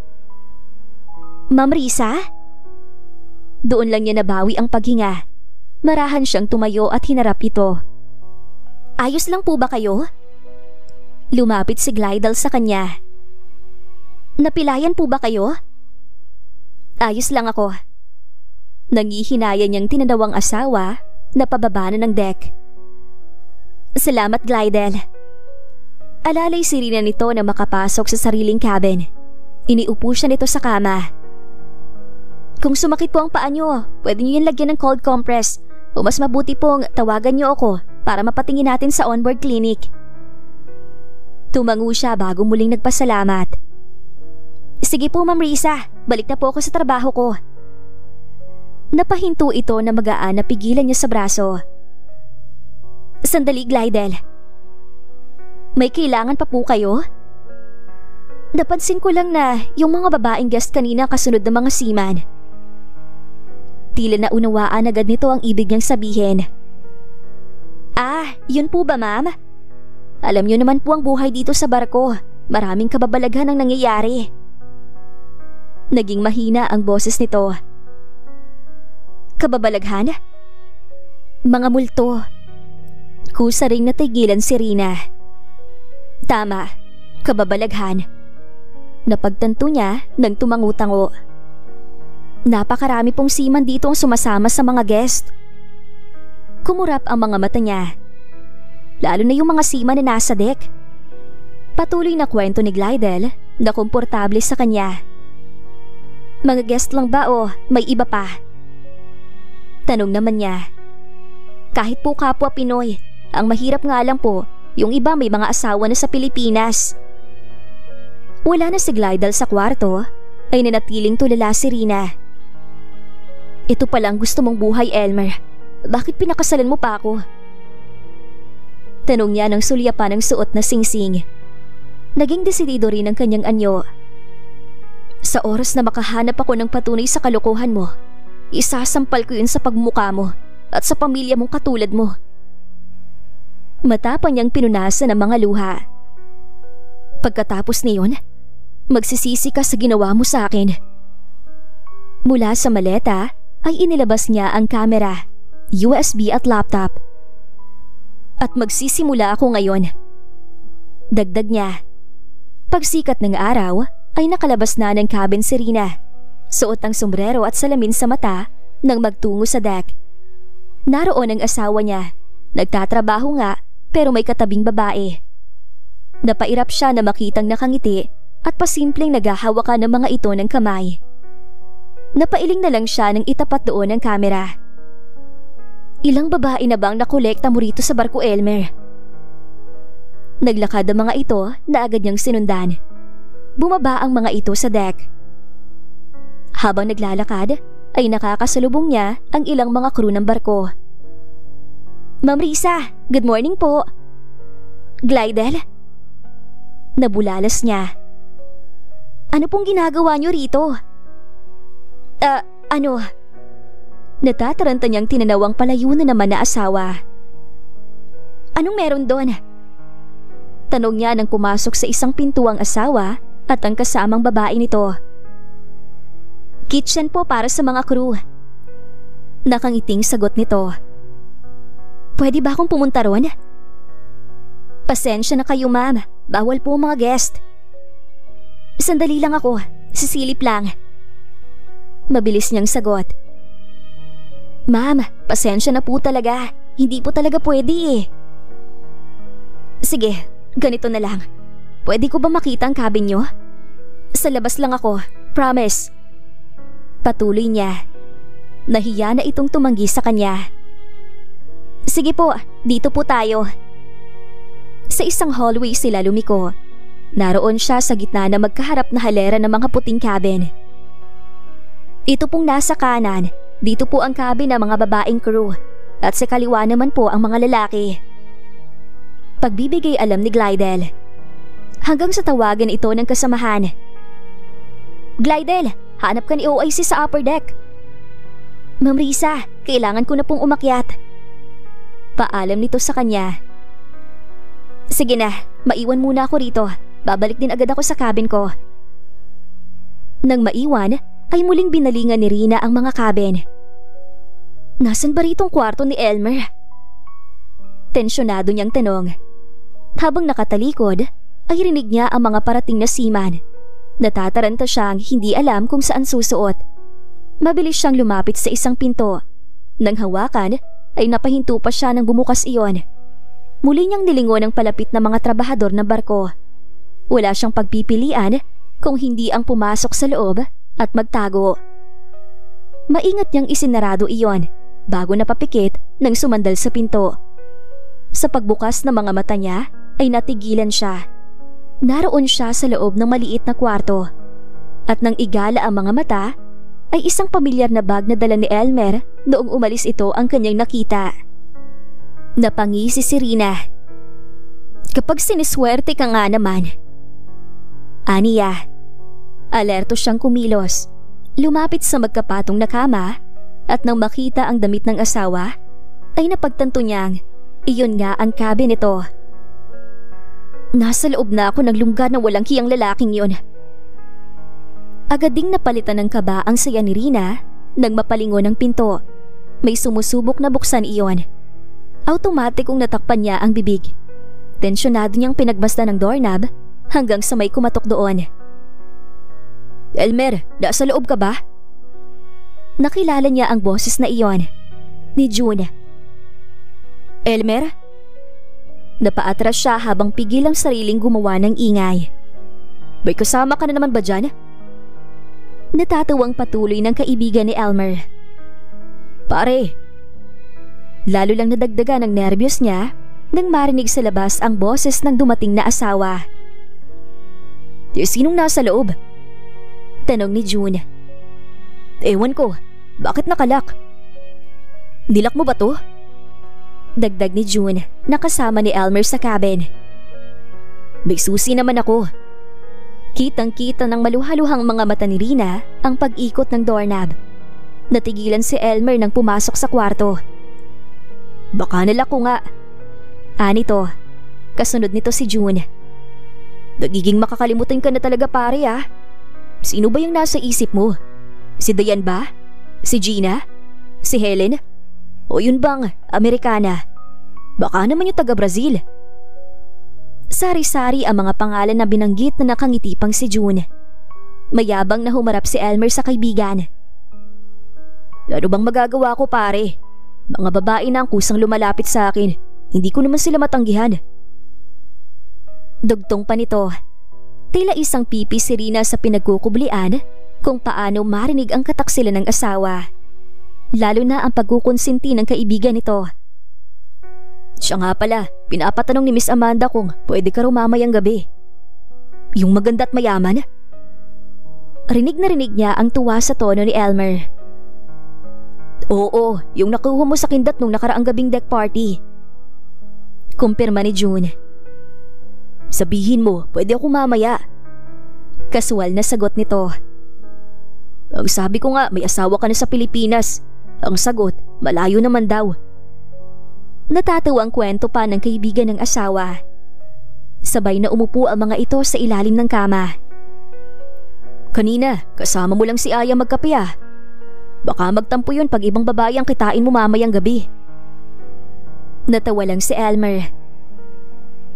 Ma'am Risa? Doon lang niya nabawi ang paghinga. Marahan siyang tumayo at hinarap ito. Ayos lang po ba kayo? Lumapit si Glidel sa kanya. Napilayan po ba kayo? Ayos lang ako. Nangihinaya niyang tinanawang asawa na pababa na ng deck. Salamat, Glidel. Alalay si Rina nito na makapasok sa sariling cabin. Iniupo siya nito sa kama. Kung sumakit po ang paa niyo, pwede niyo yan lagyan ng cold compress o mas mabuti pong tawagan niyo ako para mapatingin natin sa onboard clinic. Tumango siya bago muling nagpasalamat. Sige po, Ma'am Risa, balik na po ako sa trabaho ko. Napahinto ito na magaan na pigilan niya sa braso. Sandali, Glidel. May kailangan pa po kayo? Napansin ko lang na yung mga babaeng guest kanina kasunod ng mga seaman. Tila na unawaan agad nito ang ibig niyang sabihin. Ah, yun po ba, ma'am? Alam niyo naman po ang buhay dito sa barko. Maraming kababalaghan ang nangyayari. Naging mahina ang boses nito. Kababalaghan? Mga multo. Kusa ring natigilan si Rina. Tama, kababalaghan. Napagtanto niya nang tumangu-tango. Napakarami pong seaman dito ang sumasama sa mga guest. Kumurap ang mga mata niya. Lalo na yung mga seaman na nasa deck. Patuloy na kwento ni Glidel na komportable sa kanya. Mga guest lang ba o may iba pa? Tanong naman niya. Kahit po kapwa Pinoy, ang mahirap nga lang po, yung iba may mga asawa na sa Pilipinas. Wala na si Glidel sa kwarto, ay nanatiling tulala si Rina. Ito palang gusto mong buhay, Elmer. Bakit pinakasalan mo pa ako? Tanong niya ng sulyapan ng suot na singsing. Naging desidido rin ang kanyang anyo. Sa oras na makahanap ako ng patunay sa kalokohan mo, isasampal ko yun sa pagmukha mo at sa pamilya mong katulad mo. Matapang niyang pinunasan ang mga luha. Pagkatapos niyon, magsisisi ka sa ginawa mo sa akin. Mula sa maleta ay inilabas niya ang kamera, USB at laptop. At magsisimula ako ngayon. Dagdag niya. Pagsikat ng araw ay nakalabas na ng cabin si Rina. Suot ang sombrero at salamin sa mata nang magtungo sa deck. Naroon ang asawa niya. Nagtatrabaho nga pero may katabing babae. Napairap siya na makitang nakangiti at pasimpleng naghahawakan ng mga ito ng kamay. Napailing na lang siya nang itapat doon ang kamera. Ilang babae na bang nakolekta mo rito sa barko, Elmer? Naglakad ang mga ito na agad niyang sinundan. Bumaba ang mga ito sa deck. Habang naglalakad, ay nakakasalubong niya ang ilang mga crew ng barko. Ma'am Risa, good morning po. Glidel? Nabulalas niya. Ano pong ginagawa niyo rito? Natataranta niyang tinanawang palayo na naman na asawa. Anong meron doon? Tanong niya nang pumasok sa isang pintuang asawa at ang kasamang babae nito. Kitchen po para sa mga crew. Nakangiting sagot nito. Pwede ba akong pumunta ron? Pasensya na kayo, ma'am. Bawal po mga guest. Sandali lang ako. Sisilip lang. Mabilis niyang sagot. Ma'am, pasensya na po talaga. Hindi po talaga pwede eh. Sige, ganito na lang. Pwede ko ba makita ang cabin niyo? Sa labas lang ako. Promise. Patuloy niya. Nahiya na itong tumanggi sa kanya. Sige po, dito po tayo. Sa isang hallway sila lumiko. Naroon siya sa gitna na magkaharap na halera ng mga puting cabin. Ito pong nasa kanan, dito po ang cabin ng mga babaeng crew at sa kaliwa naman po ang mga lalaki. Pagbibigay alam ni Glidel. Hanggang sa tawagan ito ng kasamahan. Glidel, hanap ka ni OIC sa upper deck. Ma'am Risa, kailangan ko na pong umakyat. Paalam nito sa kanya. Sige na, maiwan muna ako rito. Babalik din agad ako sa cabin ko. Nang maiwan, ay muling binalingan ni Rina ang mga cabin. Nasaan ba ritong kwarto ni Elmer? Tensyonado niyang tanong. Habang nakatalikod, ay rinig niya ang mga parating na seaman. Natataranta siyang hindi alam kung saan susuot. Mabilis siyang lumapit sa isang pinto. Nang hawakan, ay napahinto pa siya nang bumukas iyon. Muli niyang nilingon ang palapit na mga trabahador ng barko. Wala siyang pagpipilian kung hindi ang pumasok sa loob at magtago. Maingat niyang isinarado iyon bago napapikit nang sumandal sa pinto. Sa pagbukas ng mga mata niya ay natigilan siya. Naroon siya sa loob ng maliit na kwarto. At nang igala ang mga mata ay isang pamilyar na bag na dala ni Elmer noong umalis ito ang kanyang nakita. Napangisi si Rina. Kapag siniswerte ka nga naman. Aniya. Alerto siyang kumilos. Lumapit sa magkapatong na kama at nang makita ang damit ng asawa ay napagtanto niyang iyon nga ang cabin nito. Nasa loob na ako ng lungga ng walang hiyang lalaking yun. Agad ding napalitan ng kaba ang saya ni Rina nang mapalingon ang pinto May sumusubok na buksan iyon. Automatikong natakpan niya ang bibig. Tensyonado niyang pinagmasdan ng doorknob hanggang sa may kumatok doon. Elmer, nasa loob ka ba? Nakilala niya ang boses na iyon, ni June. Elmer? Napaatras siya habang pigil ang sariling gumawa ng ingay. May kasama ka na naman ba dyan? Natatawang patuloy ng kaibigan ni Elmer. Pare! Lalo lang nadagdagan ng nerbiyos niya nang marinig sa labas ang boses ng dumating na asawa. Sinong nasa loob? Tanong ni June. Ewan ko, bakit nakalak? Nilak mo ba to? Dagdag ni June na kasama ni Elmer sa cabin. May susi naman ako. Kitang-kita ng maluhaluhang mga mata ni Rina ang pag-ikot ng doorknob. Natigilan si Elmer nang pumasok sa kwarto. Baka nalak ko nga. Anito, kasunod nito si June. Nagiging makakalimutan ka na talaga pare ah. Sino ba yung nasa isip mo? Si Diane ba? Si Gina? Si Helen? O yun bang Amerikana? Baka naman yung taga-Brazil. Sari-sari ang mga pangalan na binanggit na nakangiti pang si June. Mayabang na humarap si Elmer sa kaibigan. Ano bang magagawa ko pare? Mga babae na ang kusang lumalapit sa akin. Hindi ko naman sila matanggihan. Dugtong pa nito. Tila isang pipi si Rina sa pinagkukublian kung paano marinig ang kataksilan ng asawa. Lalo na ang pagkukonsinti ng kaibigan nito. Siya nga pala, pinapatanong ni Miss Amanda kung pwede ka raw mamayang gabi. Yung maganda at mayaman? Rinig na rinig niya ang tuwa sa tono ni Elmer. Oo, yung nakuha mo sa kindat nung nakaraang gabing deck party. Kumpirma ni June. Sabihin mo, pwede ako mamaya. Kasual na sagot nito. Ang sabi ko nga, may asawa ka na sa Pilipinas. Ang sagot, malayo naman daw. Natatawa ang kwento pa ng kaibigan ng asawa. Sabay na umupo ang mga ito sa ilalim ng kama. Kanina, kasama mo lang si Aya magkape ah. Baka magtampo yun pag ibang babae ang kitain mo mamayang gabi. Natawa lang si Elmer.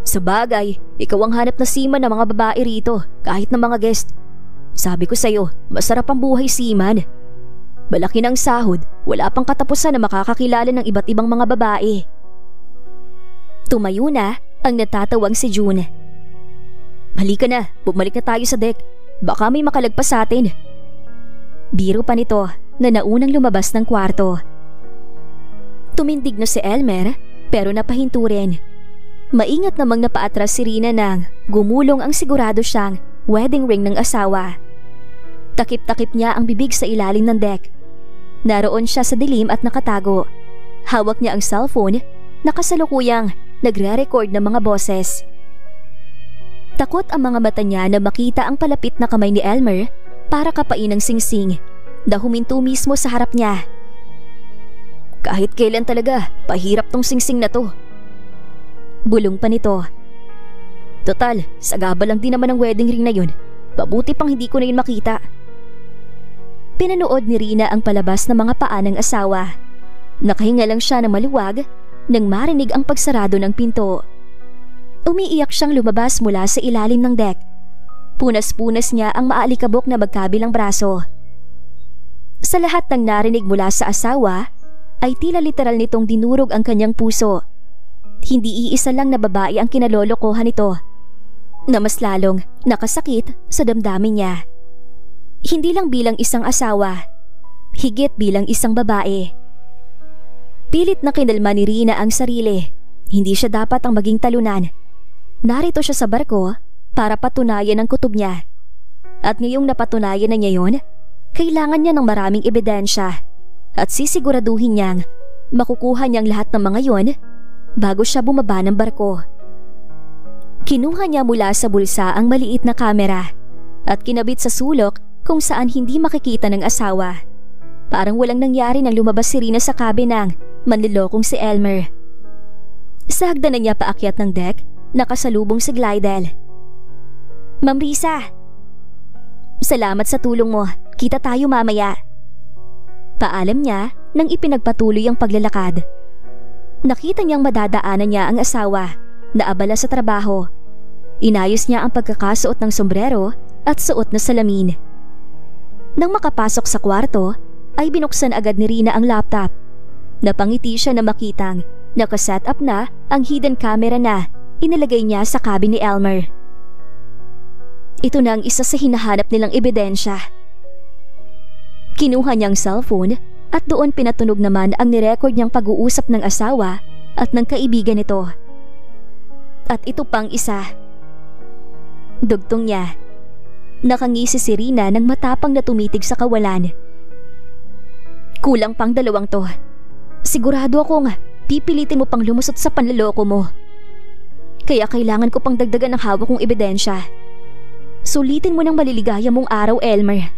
Sa bagay, ikaw ang hanap na seaman ng mga babae rito kahit ng mga guest. Sabi ko sa'yo, masarap ang buhay seaman. Malaki ng sahod, wala pang katapusan na makakakilala ng iba't ibang mga babae. Tumayo na ang natatawang si June. Halika na, bumalik na tayo sa deck. Baka may makalagpas sa atin. Biro pa nito na naunang lumabas ng kwarto. Tumindig na si Elmer pero napahinto rin. Maingat namang napaatras si Rina nang gumulong ang sigurado siyang wedding ring ng asawa. Takip-takip niya ang bibig sa ilalim ng deck. Naroon siya sa dilim at nakatago. Hawak niya ang cellphone na kasalukuyang nagre-record ng mga boses. Takot ang mga mata niya na makita ang palapit na kamay ni Elmer para kapain ng singsing na huminto mismo sa harap niya. Kahit kailan talaga, pahirap tong singsing na to. Bulong pa nito. Total, sagaba lang din naman ang wedding ring na yun. Pabuti pang hindi ko na yun makita. Pinanood ni Rina ang palabas ng mga paa ng asawa. Nakahinga lang siya ng maluwag nang marinig ang pagsarado ng pinto. Umiiyak siyang lumabas mula sa ilalim ng deck. Punas-punas niya ang maalikabok na magkabilang braso. Sa lahat ng narinig mula sa asawa, ay tila literal nitong dinurog ang kanyang puso. Hindi iisa lang na babae ang kinalolokohan nito, na mas lalong nakasakit sa damdamin niya. Hindi lang bilang isang asawa, higit bilang isang babae. Pilit na kinalma ni Rina ang sarili. Hindi siya dapat ang maging talunan. Narito siya sa barko para patunayan ang kutob niya. At ngayong napatunayan na niya yun, kailangan niya ng maraming ebidensya at sisiguraduhin niyang makukuha niyang lahat ng mga yon bago siya bumaba ng barko. Kinuha niya mula sa bulsa ang maliit na kamera at kinabit sa sulok kung saan hindi makikita ng asawa. Parang walang nangyari nang lumabas si Rina sa cabin ng manlilokong si Elmer. Sa hagdanan niya paakyat ng deck, nakasalubong si Glidel. Ma'am Risa, salamat sa tulong mo. Kita tayo mamaya. Paalam niya nang ipinagpatuloy ang paglalakad. Nakita niyang madadaanan niya ang asawa na abala sa trabaho. Inayos niya ang pagkakasuot ng sombrero at suot na salamin. Nang makapasok sa kwarto, ay binuksan agad ni Rina ang laptop. Napangiti siya na makitang nakaset up na ang hidden camera na inilagay niya sa cabin ni Elmer. Ito na ang isa sa hinahanap nilang ebidensya. Kinuha niyang cellphone at doon pinatunog naman ang nirecord niyang pag-uusap ng asawa at ng kaibigan nito. At ito pang isa. Dugtong niya. Nakangisi si Rina nang matapang na tumitig sa kawalan. Kulang pang 2 to. Sigurado akong pipilitin mo pang lumusot sa panloloko mo. Kaya kailangan ko pang dagdagan ng hawak kong ebidensya. Sulitin mo ng maliligaya mong araw, Elmer.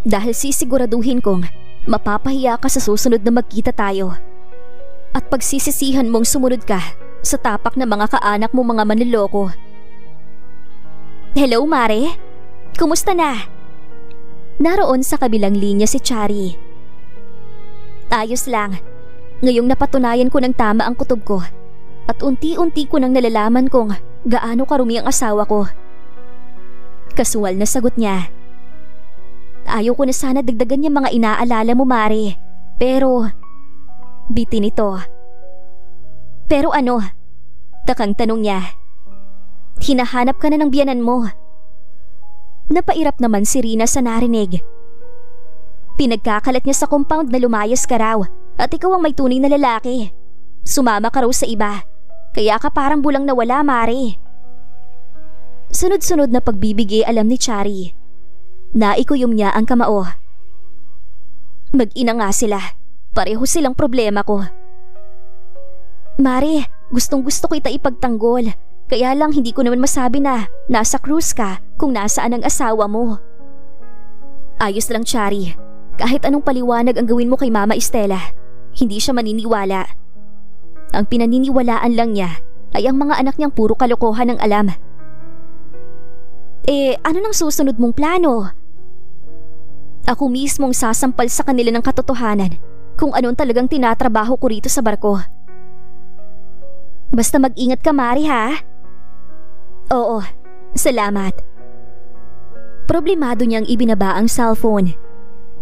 Dahil sisiguraduhin kong mapapahiya ka sa susunod na magkita tayo. At pagsisisihan mong sumunod ka sa tapak ng mga kaanak mo mga manloloko. Hello, Mare. Kumusta na? Naroon sa kabilang linya si Chari. Ayos lang. Ngayong napatunayan ko ng tama ang kutob ko at unti-unti ko nang nalalaman kung gaano karumi ang asawa ko. Kasual na sagot niya. Ayaw ko na sana dagdagan yung mga inaalala mo, Mare. Pero bitin ito. Pero ano? Takang tanong niya. Hinahanap ka na ng biyanan mo. Napairap naman si Rina sa narinig. Pinagkakalat niya sa compound na lumayas ka raw at ikaw ang may tunay na lalaki. Sumama ka raw sa iba. Kaya ka parang bulang nawala, Mare. Sunod-sunod na pagbibigay alam ni Chari. Naikuyom niya ang kamao. Mag-ina nga sila. Pareho silang problema ko. Mare, gustong-gusto ko ipagtanggol. Kaya lang hindi ko naman masabi na nasa cruise ka kung nasaan ang asawa mo. Ayos lang, Chari. Kahit anong paliwanag ang gawin mo kay Mama Estela, hindi siya maniniwala. Ang pinaniniwalaan lang niya ay ang mga anak niyang puro kalokohan ang alam. Ano nang susunod mong plano? Ako mismong sasampal sa kanila ng katotohanan kung anong talagang tinatrabaho ko rito sa barko. Basta mag-ingat ka, Mari, ha? Oo, salamat. Problemado niyang ibinaba ang cellphone.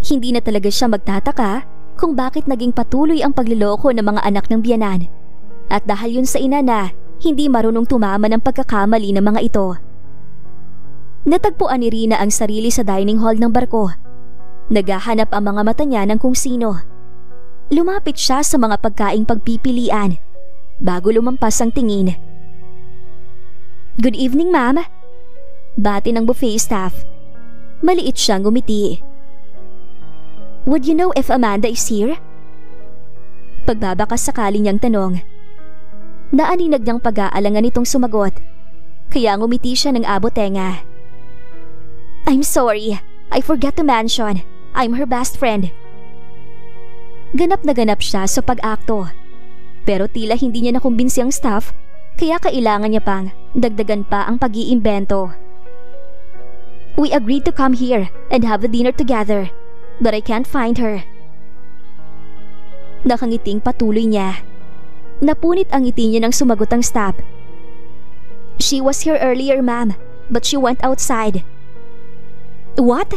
Hindi na talaga siya magtataka kung bakit naging patuloy ang pagliloko ng mga anak ng biyanan. At dahil yun sa ina na hindi marunong tumama ng pagkakamali ng mga ito. Natagpuan ni Rina ang sarili sa dining hall ng barko. Naghahanap ang mga mata niya ng kung sino. Lumapit siya sa mga pagkaing pagpipilian bago lumampas ang tingin. Good evening, ma'am. Bati ng buffet staff. Maliit siyang ngumiti. Would you know if Amanda is here? Pagbabakas sakali niyang tanong. Naaninag niyang pag-aalangan itong sumagot, kaya ngumiti siya ng abotenga. I'm sorry, I forgot to mention, I'm her best friend. Ganap na ganap siya sa pag-akto, pero tila hindi niya nakumbinsi ang staff, kaya kailangan niya pang dagdagan pa ang pag-iimbento. We agreed to come here and have a dinner together, but I can't find her. Nakangiting patuloy niya. Napunit ang ngiti niya nang sumagot ang staff. She was here earlier, ma'am, but she went outside. What?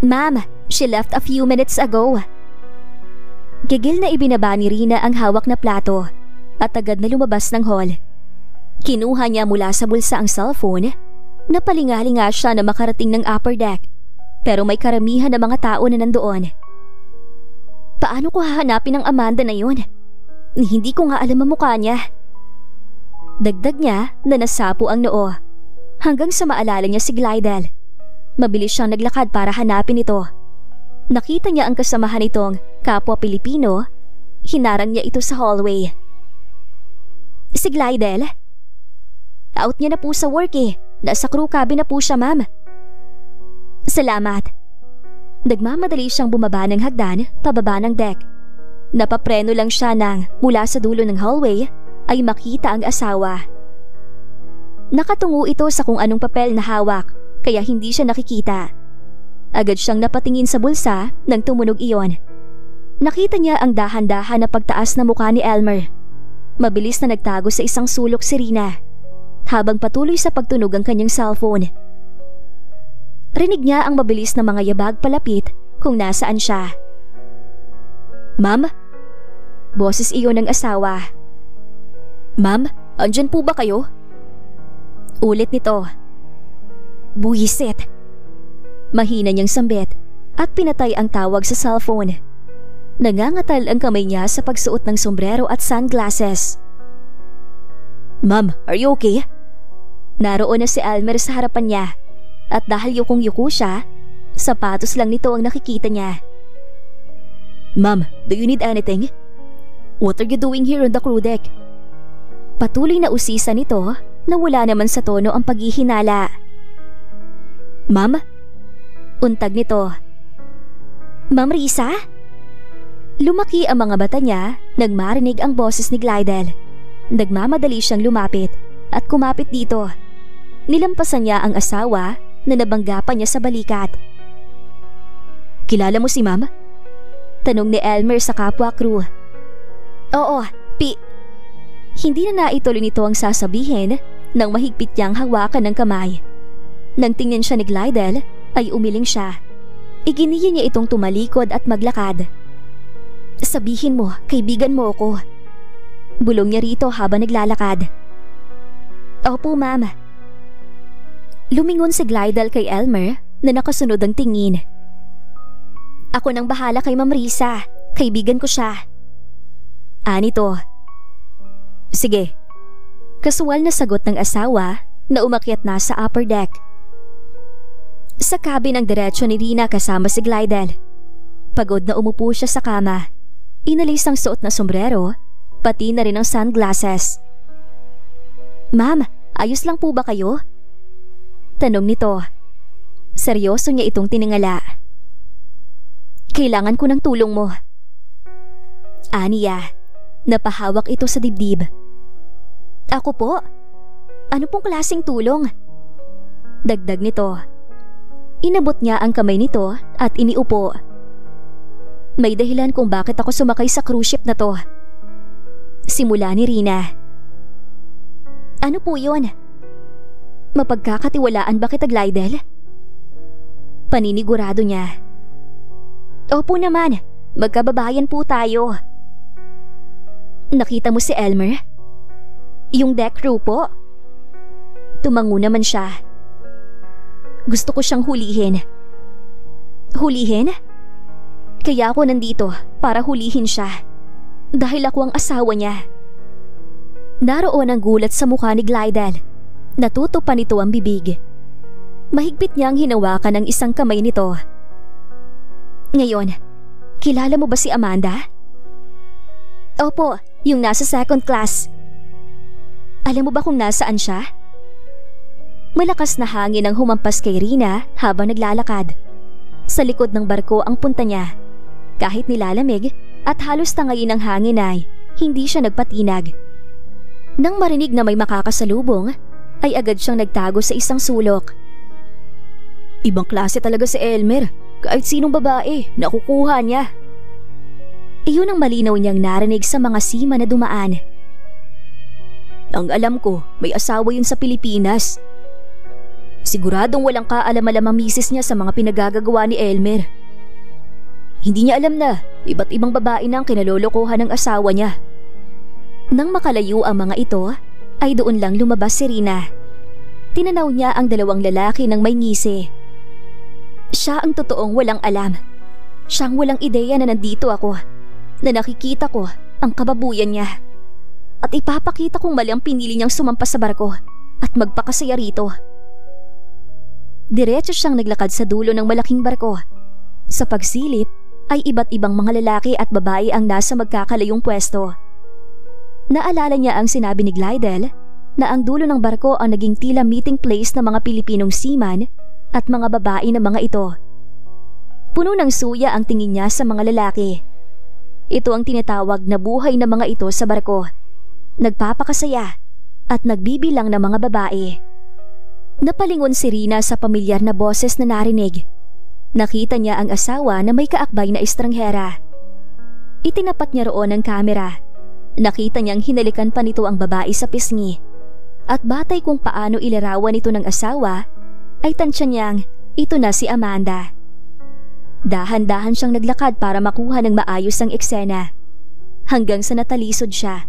Ma'am, she left a few minutes ago. Gigil na ibinaba ni Rina ang hawak na plato at agad na lumabas ng hall. Kinuha niya mula sa bulsa ang cellphone. Napalingalinga siya na makarating ng upper deck, pero may karamihan na mga tao na nandoon. Paano ko hahanapin ang Amanda na yun? Hindi ko nga alam ang mukha niya. Dagdag niya na nasapo ang noo hanggang sa maalala niya si Glidel. Mabilis siyang naglakad para hanapin ito. Nakita niya ang kasamahan nitong kapwa Pilipino. Hinarang niya ito sa hallway. Si Glidel? Out niya na po sa work eh. Nasa crew cabin na po siya, ma'am. Salamat. Nagmamadali siyang bumaba ng hagdan pababa ng deck. Napapreno lang siya nang mula sa dulo ng hallway ay makita ang asawa. Nakatungo ito sa kung anong papel na hawak kaya hindi siya nakikita. Agad siyang napatingin sa bulsa nang tumunog iyon. Nakita niya ang dahan-dahan na pagtaas na mukha ni Elmer. Mabilis na nagtago sa isang sulok si Rina, habang patuloy sa pagtunog ang kanyang cellphone. Rinig niya ang mabilis na mga yabag palapit kung nasaan siya. "Ma'am?" Boses iyon ng asawa. "Ma'am, andyan po ba kayo?" Ulit nito. "Buwisit." Mahina niyang sambit at pinatay ang tawag sa cellphone. Nangangatal ang kamay niya sa pagsuot ng sombrero at sunglasses. "Ma'am, are you okay?" Naroon na si Elmer sa harapan niya at dahil yukong-yuko siya, sapatos lang nito ang nakikita niya. "Ma'am, do you need anything? What are you doing here on the crew deck?" Patuloy na usisa nito na wala naman sa tono ang paghihinala. "Ma'am?" Untag nito. "Ma'am Risa?" Lumaki ang mga bata niya nang marinig ang boses ni Glidel. Nagmamadali siyang lumapit at kumapit dito. Nilampasan niya ang asawa na nabanggapan niya sa balikat. "Kilala mo si Ma'am?" Tanong ni Elmer sa kapwa crew. "Oo, Hindi na naituloy nito ang sasabihin nang mahigpit niyang hawakan ng kamay. Nang tingnan siya ni Glidel, ay umiling siya. Iginiya niya itong tumalikod at maglakad. "Sabihin mo, kaibigan mo ako." Bulong niya rito habang naglalakad. "Opo, ma'am." Lumingon si Glidel kay Elmer na nakasunod ang tingin. "Ako nang bahala kay Ma'am Risa. Kaibigan ko siya." Anito. "Sige." Kasuwal na sagot ng asawa na umakyat na sa upper deck. Sa cabin ang diretsyo ni Rina kasama si Glidel. Pagod na umupo siya sa kama. Inalis ang suot na sombrero, pati na rin ang sunglasses. "Ma'am, ayos lang po ba kayo?" Tanong nito. Seryoso niya itong tiningala. "Kailangan ko ng tulong mo." Aniya, napahawak ito sa dibdib. "Ako po? Ano pong klaseng tulong?" Dagdag nito. Inabot niya ang kamay nito at iniupo. "May dahilan kung bakit ako sumakay sa cruise ship na to." Simula ni Rina. "Ano po yun? Mapagkakatiwalaan ba kita, Glidel?" Paninigurado niya. "Opo naman, magkababayan po tayo." "Nakita mo si Elmer?" "Yung deck crew po." Tumango naman siya. "Gusto ko siyang hulihin." "Hulihin?" "Kaya ako nandito para hulihin siya. Dahil ako ang asawa niya." Naroon ang gulat sa mukha ni Glidel. Natuto pa nito ang bibig. Mahigpit niyang hinawakan ang isang kamay nito. "Ngayon, kilala mo ba si Amanda?" "Opo, yung nasa second class." "Alam mo ba kung nasaan siya?" Malakas na hangin ang humampas kay Rina habang naglalakad. Sa likod ng barko ang punta niya. Kahit nilalamig at halos tangayin ng hangin ay hindi siya nagpatinag. Nang marinig na may makakasalubong, ay agad siyang nagtago sa isang sulok. "Ibang klase talaga si Elmer. Kahit sinong babae, nakukuha niya." Iyon ang malinaw niyang narinig sa mga sima na dumaan. "Ang alam ko, may asawa yun sa Pilipinas. Siguradong walang kaalam-alam ang misis niya sa mga pinagagagawa ni Elmer. Hindi niya alam na iba't ibang babae na ang kinalolokohan ng asawa niya." Nang makalayo ang mga ito, ay doon lang lumabas si Rina. Tinanaw niya ang dalawang lalaki ng may ngisi. Siya ang totoong walang alam. Siyang walang ideya na nandito ako, na nakikita ko ang kababuyan niya. At ipapakita kong mali ang pinili niyang sumampas sa barko at magpakasaya rito. Diretso siyang naglakad sa dulo ng malaking barko. Sa pagsilip ay iba't ibang mga lalaki at babae ang nasa magkakalayong pwesto. Naalala niya ang sinabi ni Glidel na ang dulo ng barko ang naging tila meeting place ng mga Pilipinong seaman at mga babae na mga ito. Puno ng suya ang tingin niya sa mga lalaki. Ito ang tinatawag na buhay ng mga ito sa barko. Nagpapakasaya at nagbibilang ng mga babae. Napalingon si Rina sa pamilyar na boses na narinig. Nakita niya ang asawa na may kaakbay na estranghera. Itinapat niya roon ang kamera. Nakita niyang hinalikan pa nito ang babae sa pisngi. At batay kung paano ilarawan ito ng asawa, ay tansya niyang ito na si Amanda. Dahan-dahan siyang naglakad para makuha ng maayos ang eksena. Hanggang sa natalisod siya.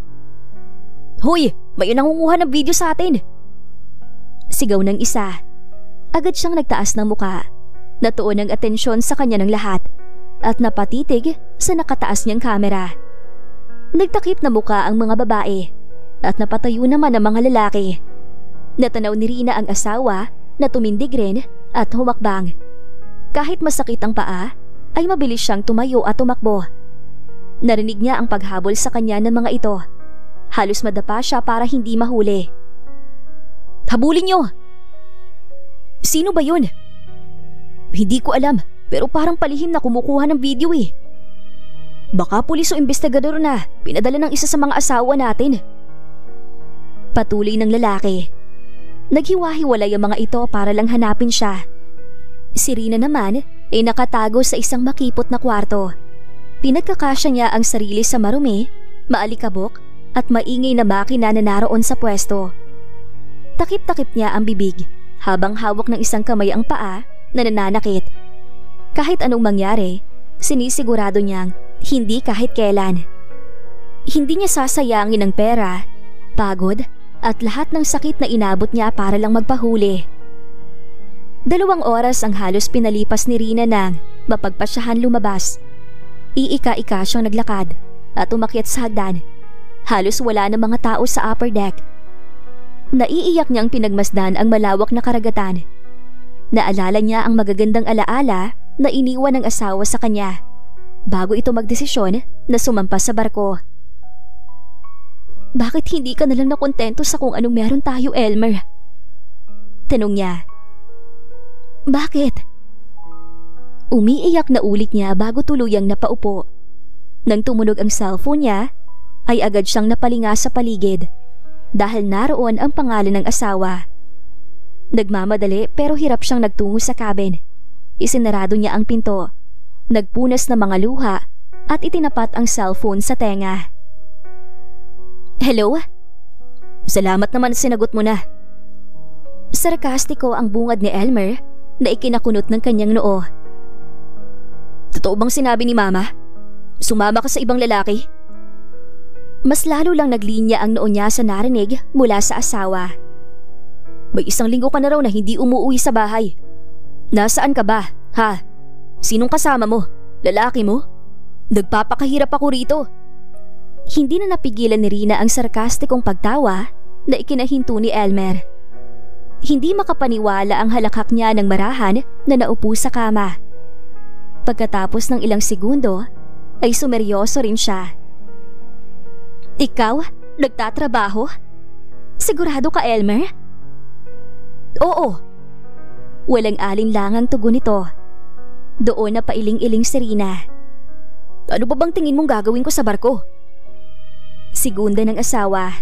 "Hoy! May nangunguha ng video sa atin!" Sigaw ng isa. Agad siyang nagtaas ng muka. Natuon ang atensyon sa kanya ng lahat at napatitig sa nakataas niyang kamera. Nagtakip na muka ang mga babae at napatayo naman ang mga lalaki. Natanaw ni Rina ang asawa na tumindig rin at humakbang. Kahit masakit ang paa, ay mabilis siyang tumayo at tumakbo. Narinig niya ang paghabol sa kanya ng mga ito. Halos madapa siya para hindi mahuli. "Habulin niyo!" "Sino ba yun?" "Hindi ko alam, pero parang palihim na kumukuha ng video eh." "Baka pulis o investigador na pinadala ng isa sa mga asawa natin." Patuloy ng lalaki. Naghiwa-hiwalay ang mga ito para lang hanapin siya. Si Rina naman ay nakatago sa isang makipot na kwarto. Pinagkakasya niya ang sarili sa marumi, maalikabok at maingay na makina na naroon sa pwesto. Takip-takip niya ang bibig habang hawak ng isang kamay ang paa na nananakit. Kahit anong mangyari, sinisigurado niyang hindi kahit kailan. Hindi niya sasayangin ang pera, pagod at lahat ng sakit na inabot niya para lang magpahuli. 2 oras ang halos pinalipas ni Rina nang mapagpasyahan lumabas. Iika-ika siyang naglakad at umakyat sa hagdan. Halos wala na mga tao sa upper deck. Naiiyak niyang pinagmasdan ang malawak na karagatan. Naalala niya ang magagandang alaala na iniwan ng asawa sa kanya bago ito magdesisyon na sumampas sa barko. "Bakit hindi ka nalang nakontento sa kung anong meron tayo, Elmer?" Tanong niya. "Bakit?" Umiiyak na ulit niya bago tuluyang napaupo. Nang tumunog ang cellphone niya, ay agad siyang napalinga sa paligid dahil naroon ang pangalan ng asawa. Nagmamadali pero hirap siyang nagtungo sa cabin. Isinarado niya ang pinto, nagpunas ng mga luha at itinapat ang cellphone sa tenga. "Hello? Salamat naman sinagot mo na." Sarkastiko ang bungad ni Elmer na ikinakunot ng kanyang noo. "Totoo bang sinabi ni Mama? Sumama ka sa ibang lalaki?" Mas lalo lang naglinya ang noo niya sa narinig mula sa asawa. "May 1 linggo ka na raw na hindi umuwi sa bahay. Nasaan ka ba, ha? Sinong kasama mo? Lalaki mo? Nagpapakahirap ako rito." Hindi na napigilan ni Rina ang sarkastikong pagtawa na ikinahinto ni Elmer. Hindi makapaniwala ang halakhak niya ng marahan na naupo sa kama. Pagkatapos ng ilang segundo, ay sumeryoso rin siya. "Ikaw? Nagtatrabaho? Sigurado ka, Elmer?" "Oo." Walang alinlangang tugon nito. Doon na pailing-iling si Rina. "Ano ba bang tingin mong gagawin ko sa barko?" Segunda ng asawa.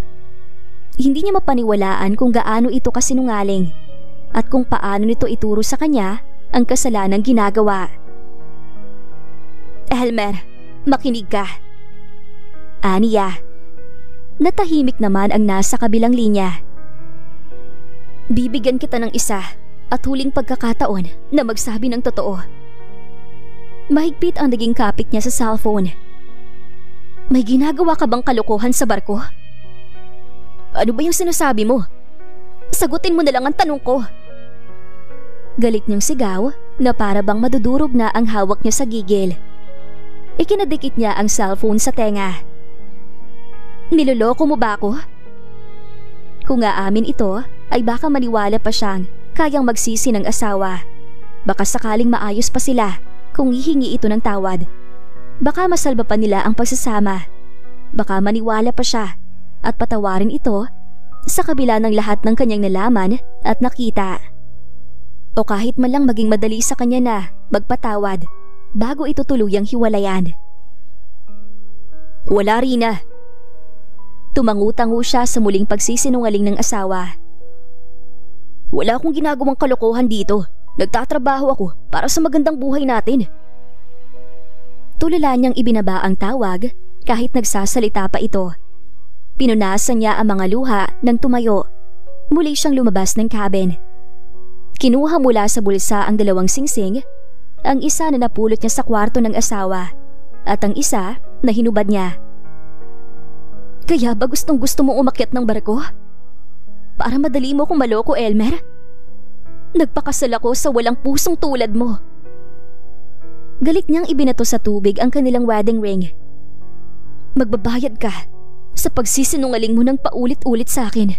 Hindi niya mapaniwalaan kung gaano ito kasinungaling at kung paano nito ituro sa kanya ang kasalanang ginagawa. "Elmer, makinig ka." Aniya. Natahimik naman ang nasa kabilang linya. "Bibigyan kita ng isa at huling pagkakataon na magsabi ng totoo." Mahigpit ang naging kapit niya sa cellphone. "May ginagawa ka bang kalokohan sa barko?" "Ano ba yung sinasabi mo? Sagutin mo na lang ang tanong ko." Galit niyang sigaw na para bang madudurog na ang hawak niya sa gigil. Ikinadikit niya ang cellphone sa tenga. "Niloloko mo ba ako?" Kung aamin ito, ay baka maniwala pa siyang kayang magsisi ng asawa. Baka sakaling maayos pa sila kung hihingi ito ng tawad. Baka masalba pa nila ang pagsasama. Baka maniwala pa siya at patawarin ito sa kabila ng lahat ng kanyang nalaman at nakita. O kahit man lang maging madali sa kanya na magpatawad bago ito tuluyang hiwalayan. "Wala, Rina." Tumangutango siya sa muling pagsisinungaling ng asawa. "Wala akong ginagawang kalokohan dito. Nagtatrabaho ako para sa magandang buhay natin. Tulala niyang ibinaba ang tawag kahit nagsasalita pa ito. Pinunasan niya ang mga luha nang tumayo. Muli siyang lumabas ng cabin. Kinuha mula sa bulsa ang 2 singsing, ang isa na napulot niya sa kwarto ng asawa at ang isa na hinubad niya. Kaya ba gustong-gusto mo umakyat ng barko? Para madali mo kong maloko, Elmer? Nagpakasal ako sa walang pusong tulad mo. Galit niyang ibinato sa tubig ang kanilang wedding ring. Magbabayad ka sa pagsisinungaling mo ng paulit-ulit sa akin.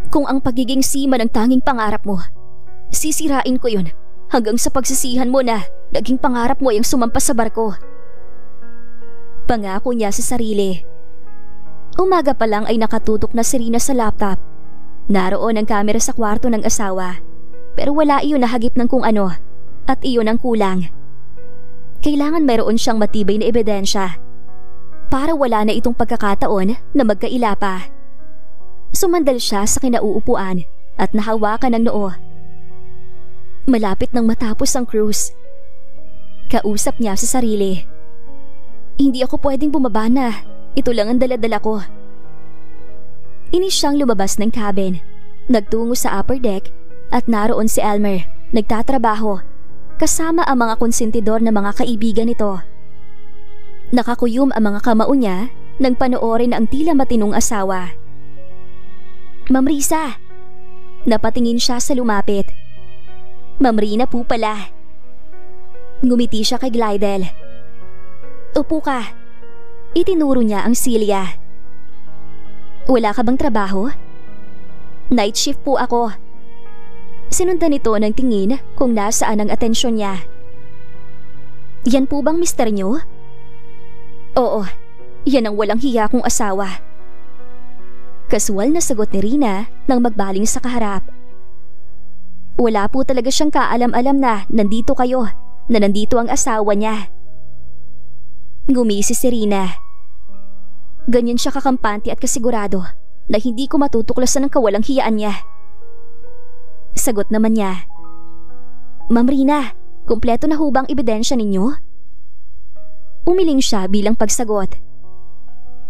Kung ang pagiging seaman ang tanging pangarap mo, sisirain ko yun hanggang sa pagsisihan mo na naging pangarap mo ay ang sumampas sa barko. Pangako niya sa sarili. Umaga pa lang ay nakatutok na si Rina sa laptop. Naroon ang kamera sa kwarto ng asawa, pero wala iyon na hagip ng kung ano at iyon ang kulang. Kailangan mayroon siyang matibay na ebidensya para wala na itong pagkakataon na magkaila pa. Sumandal siya sa kinauupuan at nahawakan ng noo. Malapit nang matapos ang cruise. Kausap niya sa sarili. Hindi ako pwedeng bumaba na. Ito lang ang dala-dala ko. Inis siyang lumabas ng cabin. Nagtungo sa upper deck at naroon si Elmer, nagtatrabaho, kasama ang mga konsentidor na mga kaibigan nito. Nakakuyom ang mga kamao niya nang panoorin ang tila matinong asawa. Ma'am Risa! Napatingin siya sa lumapit. Ma'am Rina po pala. Ngumiti siya kay Glidel. Upo ka. Itinuro niya ang silya. Wala ka bang trabaho? Night shift po ako. Sinundan nito ng tingin kung nasaan ang atensyon niya. Yan po bang mister niyo? Oo, yan ang walang hiya kong asawa. Kasual na sagot ni Rina nang magbaling sa kaharap. Wala po talaga siyang kaalam-alam na nandito kayo, na nandito ang asawa niya. Ngumisi si Rina. Ganyan siya kakampante at kasigurado na hindi ko matutuklasan ng kawalang hiyaan niya. Sagot naman niya. Ma'am Rina, kumpleto na ho bang ebidensya ninyo? Umiling siya bilang pagsagot.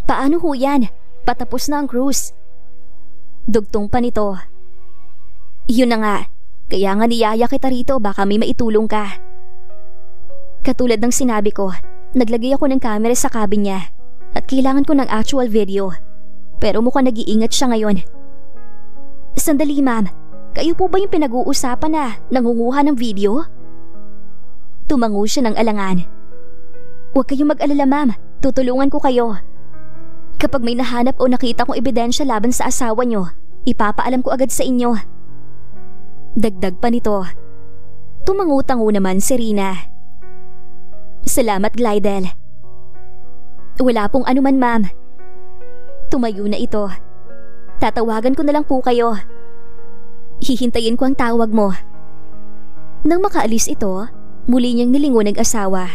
Paano ho yan? Patapos na ang cruise. Dugtong pa nito. Yun na nga, kaya nga niyaya kita rito baka may maitulong ka. Katulad ng sinabi ko, naglagay ako ng camera sa cabin niya at kailangan ko ng actual video. Pero mukhang nag-iingat siya ngayon. Sandali ma'am, kayo po ba yung pinag-uusapan na nangunguha ng video? Tumango siya ng alangan. Huwag kayong mag-alala ma'am, tutulungan ko kayo. Kapag may nahanap o nakita kong ebidensya laban sa asawa niyo, ipapaalam ko agad sa inyo. Dagdag pa nito. Tumango-tango naman si Rina. Salamat Glidel. Wala pong anuman ma'am. Tumayo na ito. Tatawagan ko na lang po kayo. Hihintayin ko ang tawag mo. Nang makaalis ito, muli niyang nilingon ang asawa.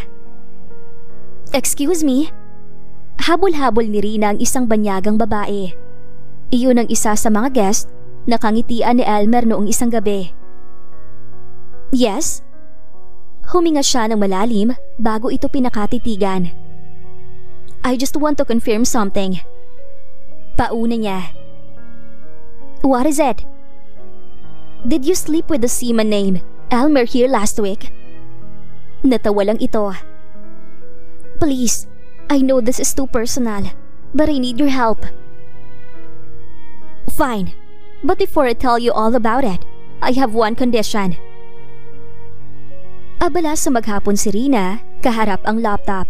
Excuse me? Habol-habol ni Rina ang isang banyagang babae. Iyon ang isa sa mga guest na kangitian ni Elmer noong isang gabi. Yes? Huminga siya ng malalim bago ito pinakatitigan. I just want to confirm something. Pauna niya. What is it? Did you sleep with the seaman named Elmer here last week? Natawa lang ito. Please, I know this is too personal, but I need your help. Fine, but before I tell you all about it, I have one condition. Abala sa maghapon si Rina, kaharap ang laptop.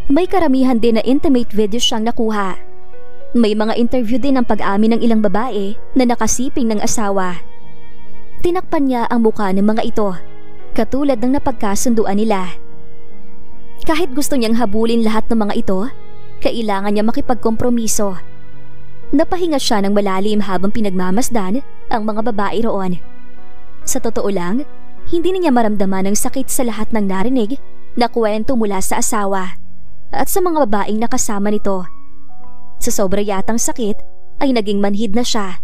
May karamihan din na intimate videos siyang nakuha. May mga interview din ang pag-amin ng ilang babae na nakasiping ng asawa. Tinakpan niya ang mukha ng mga ito, katulad ng napagkasunduan nila. Kahit gusto niyang habulin lahat ng mga ito, kailangan niya makipagkompromiso. Napahinga siya ng malalim habang pinagmamasdan ang mga babae roon. Sa totoo lang, hindi niya maramdaman ang sakit sa lahat ng narinig na kwento mula sa asawa at sa mga babaeng nakasama nito. Sa sobra yatang sakit ay naging manhid na siya.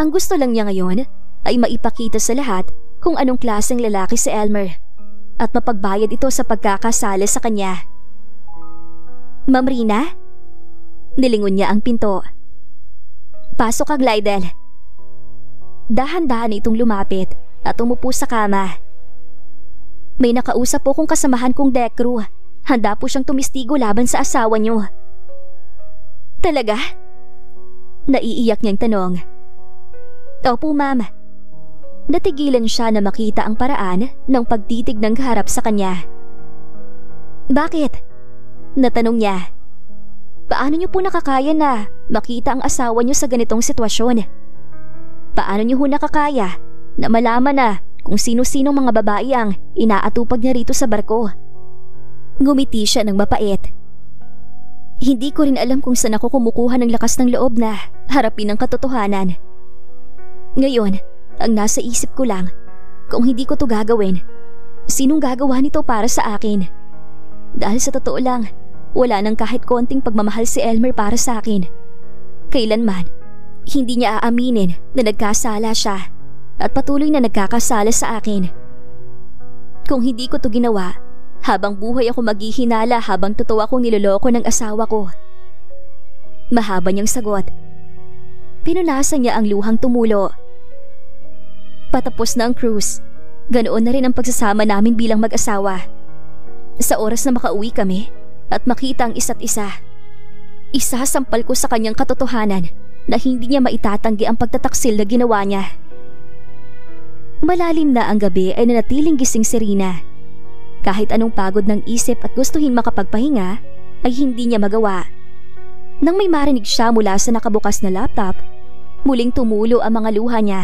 Ang gusto lang niya ngayon ay maipakita sa lahat kung anong klaseng lalaki si Elmer at mapagbayad ito sa pagkakasala sa kanya. Ma'am Rina? Nilingon niya ang pinto. Pasok ka, Glidel. Dahan-dahan itong lumapit at umupo sa kama. May nakausap po kong kasamahan kong deck crew. Handa po siyang tumistigo laban sa asawa niyo. Talaga? Naiiyak niyang tanong. Opo, ma'am. Natigilan siya na makita ang paraan ng pagtitig ng kaharap sa kanya. Bakit? Natanong niya. Paano niyo po nakakaya na makita ang asawa niyo sa ganitong sitwasyon? Paano niyo ho nakakaya na malaman na kung sino-sinong mga babae ang inaatupag niya rito sa barko? Ngumiti siya ng mapait. Hindi ko rin alam kung saan ako kumukuha ng lakas ng loob na harapin ang katotohanan. Ngayon, ang nasa isip ko lang, kung hindi ko to gagawin, sinong gagawa nito para sa akin? Dahil sa totoo lang, wala nang kahit konting pagmamahal si Elmer para sa akin. Kailanman, hindi niya aaminin na nagkasala siya at patuloy na nagkakasala sa akin. Kung hindi ko to ginawa, habang buhay ako maghihinala habang totoo akong niloloko ng asawa ko. Mahaba niyang sagot. Pinunasan niya ang luhang tumulo. Patapos na ang cruise. Ganoon na rin ang pagsasama namin bilang mag-asawa. Sa oras na makauwi kami at makita ang isa't isa, isasampal ko sa kanyang katotohanan na hindi niya maitatanggi ang pagtataksil na ginawa niya. Malalim na ang gabi ay nanatiling gising si Rina. Kahit anong pagod ng isip at gustuhin makapagpahinga ay hindi niya magawa. Nang may marinig siya mula sa nakabukas na laptop, muling tumulo ang mga luha niya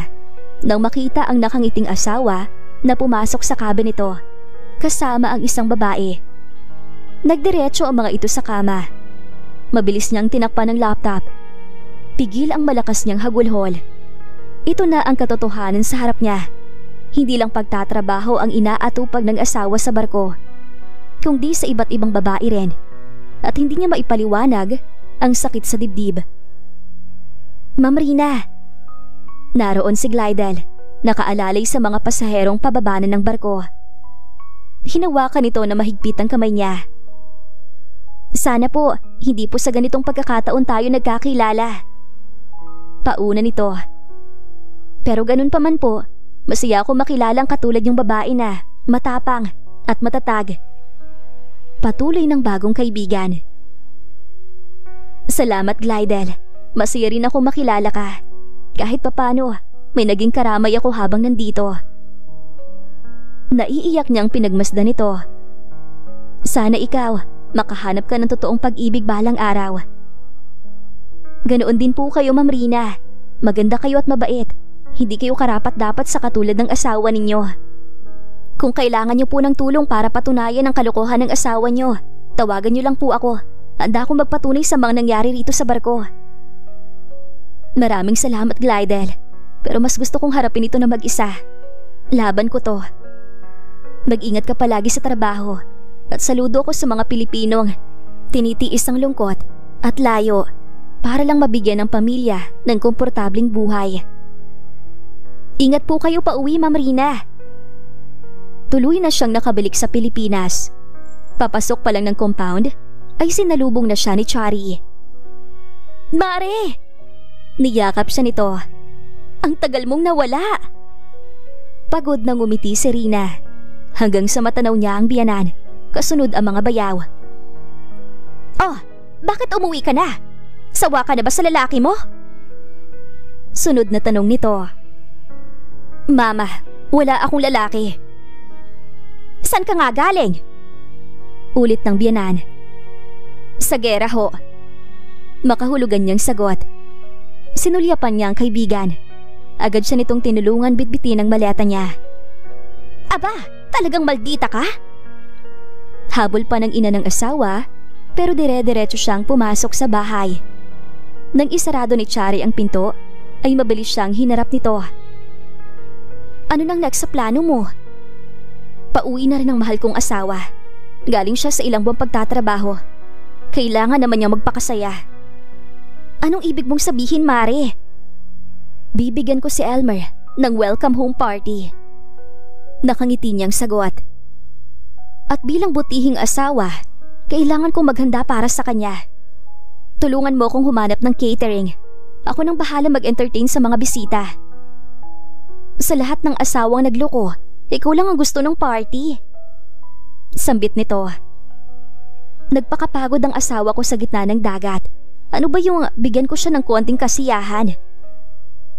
nang makita ang nakangiting asawa na pumasok sa cabin nito kasama ang isang babae. Nagdiretso ang mga ito sa kama. Mabilis niyang tinakpan ang laptop. Pigil ang malakas niyang hagulhol. Ito na ang katotohanan sa harap niya. Hindi lang pagtatrabaho ang inaatupag ng asawa sa barko, kundi sa iba't ibang babae rin, at hindi niya maipaliwanag ang sakit sa dibdib. Ma'am Rina. Naroon si Glidel, nakaalalay sa mga pasaherong pababanan ng barko. Hinawakan nito na mahigpit ang kamay niya. Sana po, hindi po sa ganitong pagkakataon tayo nagkakilala. Pauna nito. Pero ganun pa man po, masaya ako makilalang katulad yung babae na matapang at matatag. Patuloy ng bagong kaibigan. Salamat, Glidel. Masaya rin ako makilala ka. Kahit papano, may naging karamay ako habang nandito. Naiiyak niyang pinagmasdan nito. Sana ikaw, makahanap ka ng totoong pag-ibig balang araw. Ganoon din po kayo, Ma'am Rina. Maganda kayo at mabait. Hindi kayo karapat-dapat sa katulad ng asawa ninyo. Kung kailangan niyo po ng tulong para patunayan ang kalokohan ng asawa niyo, tawagan niyo lang po ako. Handa akong magpatunay sa mga nangyari rito sa barko. Maraming salamat, Glidel. Pero mas gusto kong harapin ito na mag-isa. Laban ko to. Mag-ingat ka palagi sa trabaho. At saludo ko sa mga Pilipinong tinitiis ang lungkot at layo para lang mabigyan ng pamilya ng komportabling buhay. Ingat po kayo pauwi, Ma'am Rina. Tuloy na siyang nakabalik sa Pilipinas. Papasok pa lang ng compound ay sinalubong na siya ni Chari. Mare! Niyakap siya nito. Ang tagal mong nawala. Pagod na ngumiti si Rina hanggang sa matanaw niya ang biyanan, kasunod ang mga bayaw. Oh, bakit umuwi ka na? Sawa ka na ba sa lalaki mo? Sunod na tanong nito. Mama, wala akong lalaki. Saan ka nga galing? Ulit ng biyanan. Sa gera ho. Makahulugan niyang sagot. Sinulyapan niya ang kaibigan. Agad siya nitong tinulungan bitbitin ang maleta niya. Aba, talagang maldita ka? Habol pa ng ina ng asawa, pero dire-diretso siyang pumasok sa bahay. Nang isarado ni Chari ang pinto, ay mabilis siyang hinarap nito. Ano nang next sa plano mo? Pauwi na rin ang mahal kong asawa. Galing siya sa ilang buwang pagtatrabaho. Kailangan naman niya magpakasaya. Anong ibig mong sabihin, Mare? Bibigyan ko si Elmer ng welcome home party. Nakangiti niyang sagot. At bilang butihing asawa, kailangan kong maghanda para sa kanya. Tulungan mo akong humanap ng catering. Ako nang bahala mag-entertain sa mga bisita. Sa lahat ng asawang nagloko, ikaw lang ang gusto ng party. Sambit nito. Nagpakapagod ang asawa ko sa gitna ng dagat. Ano ba yung bigyan ko siya ng konting kasiyahan?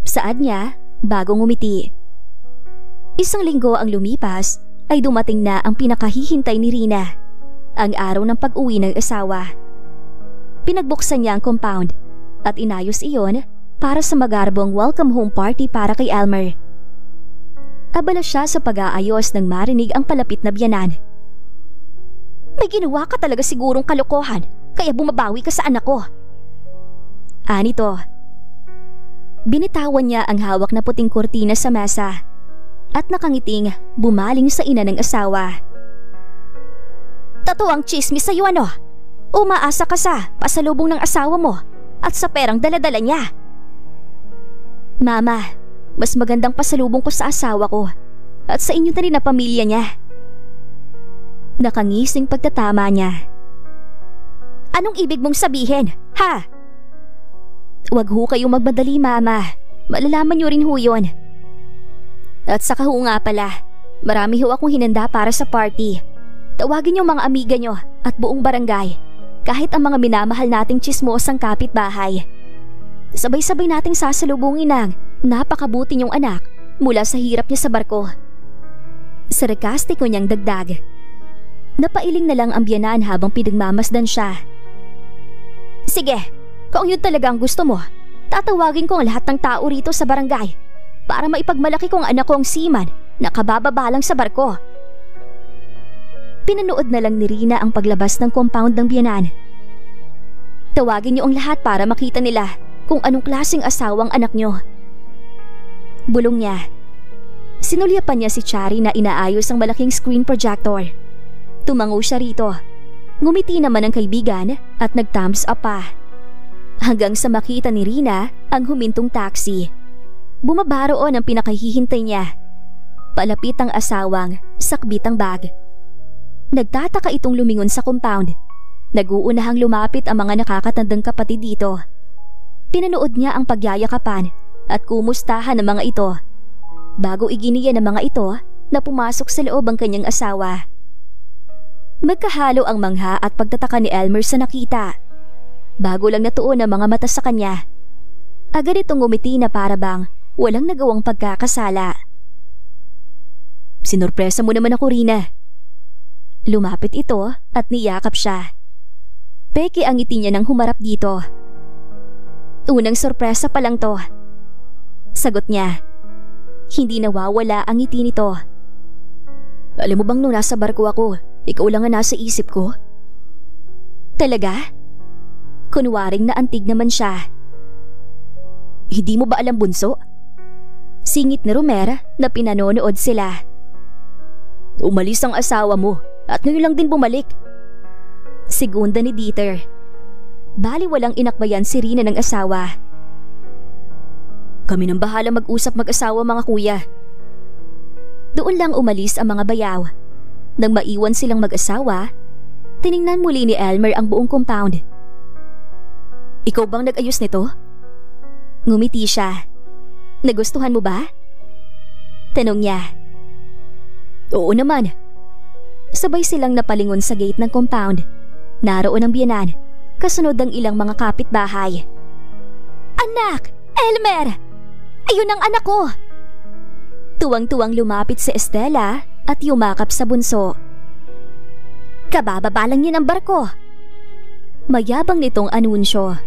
Saad niya, bagong ngumiti. Isang linggo ang lumipas ay dumating na ang pinakahihintay ni Rina, ang araw ng pag-uwi ng asawa. Pinagbuksan niya ang compound at inayos iyon para sa magarbong welcome home party para kay Elmer. Abala siya sa pag-aayos nang marinig ang palapit na biyanan. May ginawa ka talaga sigurong kalokohan kaya bumabawi ka sa anak ko. Anito. Binitawan niya ang hawak na puting kurtina sa mesa at nakangiting bumaling sa ina ng asawa. Totoo ang chismis sa'yo ano? Umaasa ka sa pasalubong ng asawa mo at sa perang daladala niya. Mama, mas magandang pasalubong ko sa asawa ko at sa inyo na rin na pamilya niya. Nakangising pagtatama niya. Anong ibig mong sabihin, ha? Huwag ho kayong magmadali, Mama. Malalaman niyo rin ho yun. At saka ho nga pala, marami ho akong hinanda para sa party. Tawagin niyo mga amiga niyo at buong barangay, kahit ang mga minamahal nating tsismosang kapitbahay. Sabay-sabay nating sasalubungin ang napakabuti niyong anak mula sa hirap niya sa barko. Sarkastiko niyang dagdag. Napailing na lang ang biyanan habang pinagmamasdan siya. Sige, kung yun talaga ang gusto mo, tatawagin ko ang lahat ng tao rito sa barangay para maipagmalaki kong anak ko ang seaman na kabababa lang sa barko. Pinanood na lang ni Rina ang paglabas ng compound ng biyanan. Tawagin niyo ang lahat para makita nila kung anong klaseng asawang anak niyo. Bulong niya. Sinulyapan niya si Chari na inaayos ang malaking screen projector. Tumango siya rito. Ngumiti naman ang kaibigan at nag-thumbs up pa. Hanggang sa makita ni Rina ang humintong taxi. Bumaba roon ang pinakahihintay niya. Palapit ang asawang, sakbit ang bag. Nagtataka itong lumingon sa compound. Nag-uunahang lumapit ang mga nakakatandang kapatid dito. Pinanood niya ang pagyayakapan at kumustahan ng mga ito. Bago iginiya ng mga ito na pumasok sa loob ang kanyang asawa. Magkahalo ang mangha at pagtataka ni Elmer sa nakita. Bago lang natuon ang mga mata sa kanya. Agad itong ngumiti na para bang walang nagawang pagkakasala. Sinurpresa mo naman ako, Rina. Lumapit ito at niyakap siya. Peke ang ngiti niya nang humarap dito. Unang sorpresa pa lang to. Sagot niya. Hindi nawawala ang ngiti nito. Alam mo bang nung nasa barko ako, ikaw lang ang nasa isip ko? Talaga? Kunwaring naantig naman siya. Hindi mo ba alam, bunso? Singit ni Romera na pinanonood sila. Umalis ang asawa mo at ngayon lang din bumalik. Segunda ni Dieter. Bali walang inakbayan si Rina ng asawa. Kami nang bahala mag-usap mag-asawa mga kuya. Doon lang umalis ang mga bayaw. Nang maiwan silang mag-asawa, tiningnan muli ni Elmer ang buong compound. Ikaw bang nag-ayos nito? Ngumiti siya. Nagustuhan mo ba? Tanong niya. Oo naman. Sabay silang napalingon sa gate ng compound. Naroon ang biyanan, kasunod ang ilang mga kapitbahay. Anak! Elmer! Ayun ang anak ko! Tuwang-tuwang lumapit si Estela at yumakap sa bunso. Kabababa lang niya ng barko. Mayabang nitong anunsyo.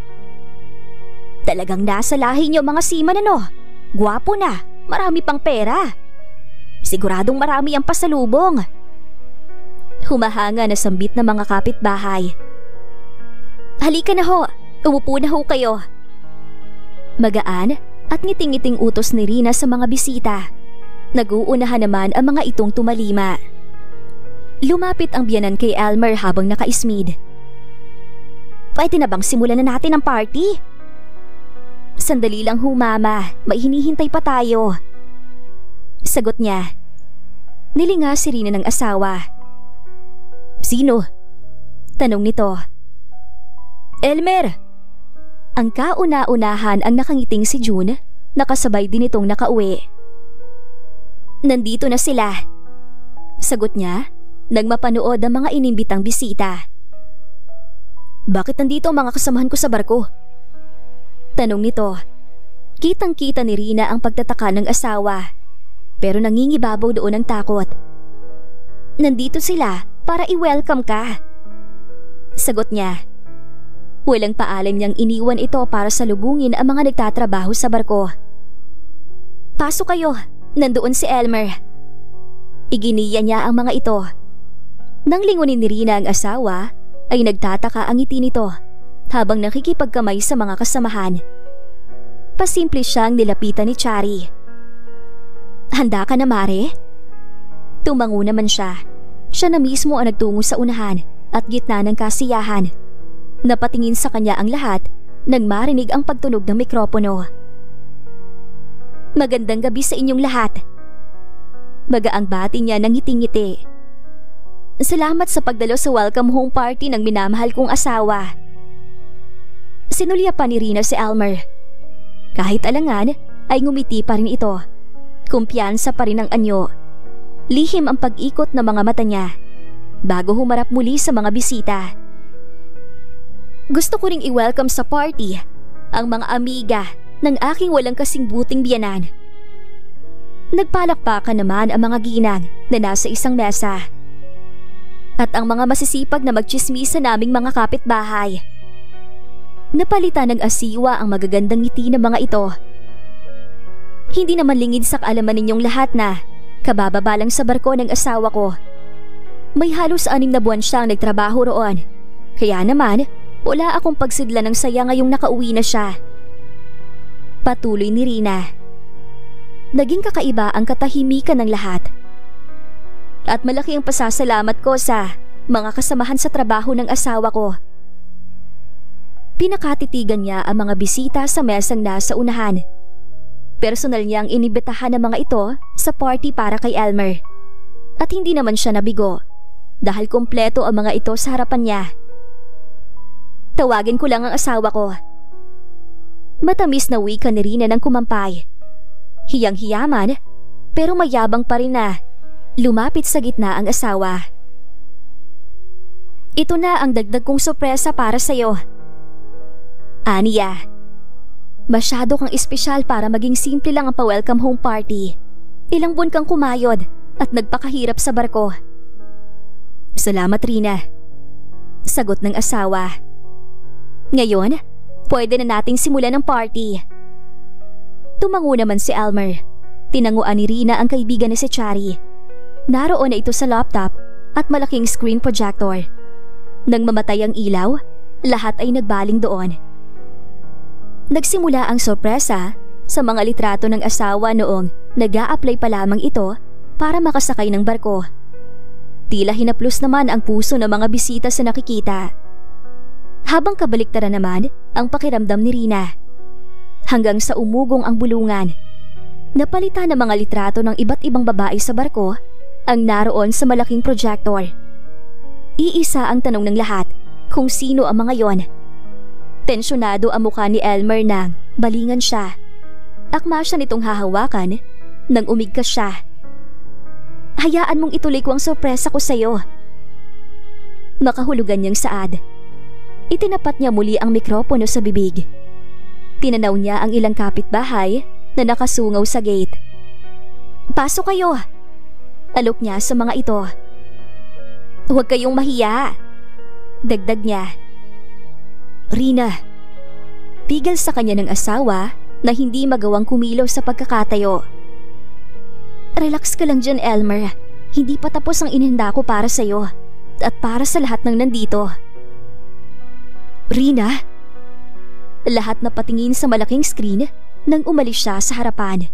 Talagang nasa lahi niyo mga seaman ano? Gwapo na, marami pang pera. Siguradong marami ang pasalubong. Humahanga na sambit ng mga kapitbahay. Halika na ho, umupo na ho kayo. Magaan at ngiting-ngiting utos ni Rina sa mga bisita. Nag-uunahan naman ang mga itong tumalima. Lumapit ang biyanan kay Elmer habang nakaismid. Pwede na bang simulan na natin ang party? Sandali lang ho, Mama. May hinihintay pa tayo. Sagot niya. Nilinga si Rina ng asawa. "Sino?" tanong nito. "Elmer!" Ang kauna-unahan ang nakangiting si June, nakasabay din itong nakauwi. "Nandito na sila," sagot niya nang mapanood ang mga inimbitang bisita. "Bakit nandito ang mga kasamahan ko sa barko?" tanong nito. Kitang-kita ni Rina ang pagtataka ng asawa, pero nangingibabaw doon ang takot. "Nandito sila para i-welcome ka," sagot niya. Walang paalam niyang iniwan ito para salubungin ang mga nagtatrabaho sa barko. "Pasok kayo, nandoon si Elmer." Iginiya niya ang mga ito. Nang lingunin ni Rina ang asawa, ay nagtataka ang ngiti nito habang nakikipagkamay sa mga kasamahan. Pasimple siyang nilapitan ni Chari. "Handa ka na, Mare?" Tumango naman siya. Siya na mismo ang nagtungo sa unahan at gitna ng kasiyahan. Napatingin sa kanya ang lahat nang marinig ang pagtunog ng mikropono. "Magandang gabi sa inyong lahat." Magaang bati niya ng ngiti-ngiti. "Salamat sa pagdalo sa welcome home party ng minamahal kong asawa." Sinulya pa ni Rina si Elmer. Kahit alangan ay ngumiti pa rin ito. Kumpiyansa pa rin ang anyo. Lihim ang pag-ikot ng mga mata niya bago humarap muli sa mga bisita. "Gusto ko ring i-welcome sa party ang mga amiga ng aking walang kasing buting biyanan." Nagpalakpakan naman ang mga ginang na nasa isang mesa. "At ang mga masisipag na magtsismisa naming mga kapitbahay." Napalitan ng asiwa ang magagandang ngiti ng mga ito. "Hindi naman lingid sa kaalaman ninyong lahat na kabababa lang sa barko ng asawa ko. May halos 6 na buwan siyang nagtrabaho roon. Kaya naman, wala akong pagsidla ng saya ngayong nakauwi na siya." Patuloy ni Rina. Naging kakaiba ang katahimikan ng lahat. "At malaki ang pasasalamat ko sa mga kasamahan sa trabaho ng asawa ko." Pinakatitigan niya ang mga bisita sa mesang nasa unahan. Personal niyang inibitahan ang mga ito sa party para kay Elmer. At hindi naman siya nabigo dahil kumpleto ang mga ito sa harapan niya. "Tawagin ko lang ang asawa ko." Matamis na wika ni Rina ng kumampay. Hiyang-hiyaman pero mayabang pa rin na lumapit sa gitna ang asawa. "Ito na ang dagdag kong sorpresa para sa'yo." Aniya. "Masyado kang espesyal para maging simple lang ang pa-welcome home party. Ilang buwan kang kumayod at nagpakahirap sa barko." "Salamat, Rina," sagot ng asawa. "Ngayon, pwede na nating simulan ang party." Tumango naman si Elmer. Tinanguan ni Rina ang kaibigan ni si Chari. Naroon na ito sa laptop at malaking screen projector. Nang mamatay ang ilaw, lahat ay nagbaling doon. Nagsimula ang sorpresa sa mga litrato ng asawa noong nag-a-apply pa lamang ito para makasakay ng barko. Tila hinaplos naman ang puso ng mga bisita sa nakikita. Habang kabaliktaran naman ang pakiramdam ni Rina. Hanggang sa umugong ang bulungan. Napalitan ng mga litrato ng iba't ibang babae sa barko ang naroon sa malaking projector. Iisa ang tanong ng lahat kung sino ang mga yon. Tensyonado ang mukha ni Elmer nang balingan siya. Akma siya nitong hahawakan nang umigkas siya. "Hayaan mong ituloy ko ang sorpresa ko sa'yo." Makahulugan niyang saad. Itinapat niya muli ang mikropono sa bibig. Tinanaw niya ang ilang kapitbahay na nakasungaw sa gate. "Pasok kayo!" Alok niya sa mga ito. "Huwag kayong mahiya!" Dagdag niya. "Rina." Pigil sa kanya ng asawa na hindi magawang kumilos sa pagkakatayo. "Relax ka lang dyan, Elmer. Hindi pa tapos ang inihanda ko para sa'yo at para sa lahat ng nandito." "Rina?" Lahat na patingin sa malaking screen nang umalis siya sa harapan.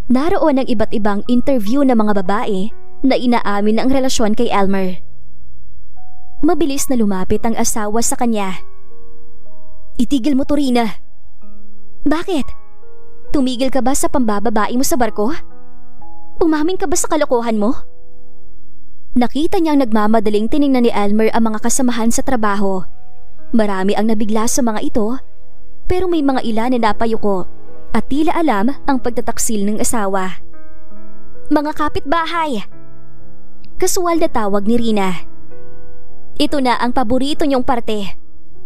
Naroon ang iba't ibang interview ng mga babae na inaamin ang relasyon kay Elmer. Mabilis na lumapit ang asawa sa kanya. "Itigil mo to, Rina." "Bakit? Tumigil ka ba sa pambababae mo sa barko?" Umamin ka ba sa kalokohan mo? Nakita niyang nagmamadaling tiningnan ni Elmer ang mga kasamahan sa trabaho. Marami ang nabigla sa mga ito, pero may mga ilan na napayuko at tila alam ang pagtataksil ng asawa. Mga kapitbahay! Kasuwal na tawag ni Rina. Ito na ang paborito niyong parte.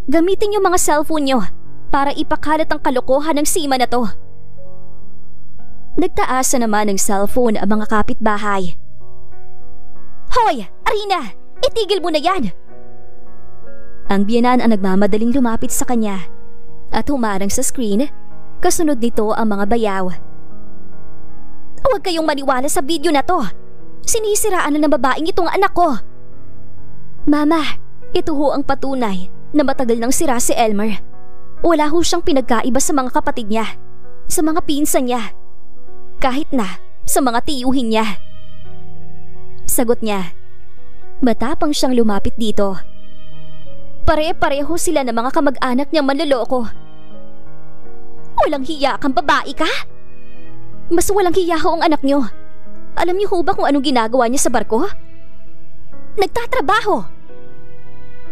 Gamitin yung mga cellphone niyo para ipakalat ang kalokohan ng sima na to. Nagtaas naman ng cellphone ang mga kapitbahay. Hoy! Arina! Itigil mo na yan! Ang biyenan ang nagmamadaling lumapit sa kanya at humarang sa screen, kasunod nito ang mga bayaw. Huwag kayong maniwala sa video na to. Sinisiraan na ng babaeng itong anak ko. Mama, ito ho ang patunay na matagal nang sira si Elmer. Wala ho siyang pinagkaiba sa mga kapatid niya, sa mga pinsan niya, kahit na sa mga tiyuhin niya. Sagot niya. Matapang siyang lumapit dito. Pare-pareho sila ng mga kamag-anak niyang manloloko. Walang hiya kang babae ka? Mas walang hiya ho ang anak niyo. Alam niyo ho ba kung anong ginagawa niya sa barko? Nagtatrabaho.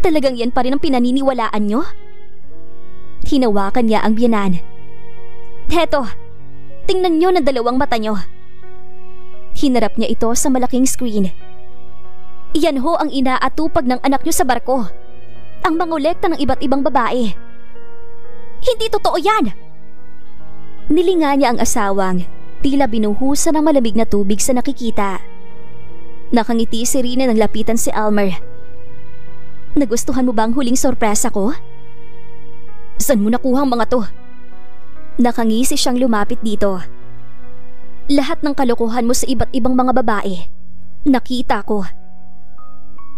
Talagang yan pa rin ang pinaniniwalaan niyo? Hinawakan niya ang biyenan. Heto, tingnan niyo na dalawang mata niyo. Hinarap niya ito sa malaking screen. Iyan ho ang inaatupag ng anak niyo sa barko. Ang mangolekta ng iba't ibang babae. Hindi totoo yan! Nilinga niya ang asawang, tila binuhusan ng malamig na tubig sa nakikita. Nakangiti si Rina nang lapitan si Elmer. Nagustuhan mo ba ang huling sorpresa ko? Saan mo nakuha ang mga to? Nakangisi siyang lumapit dito. Lahat ng kalokohan mo sa iba't ibang mga babae, nakita ko.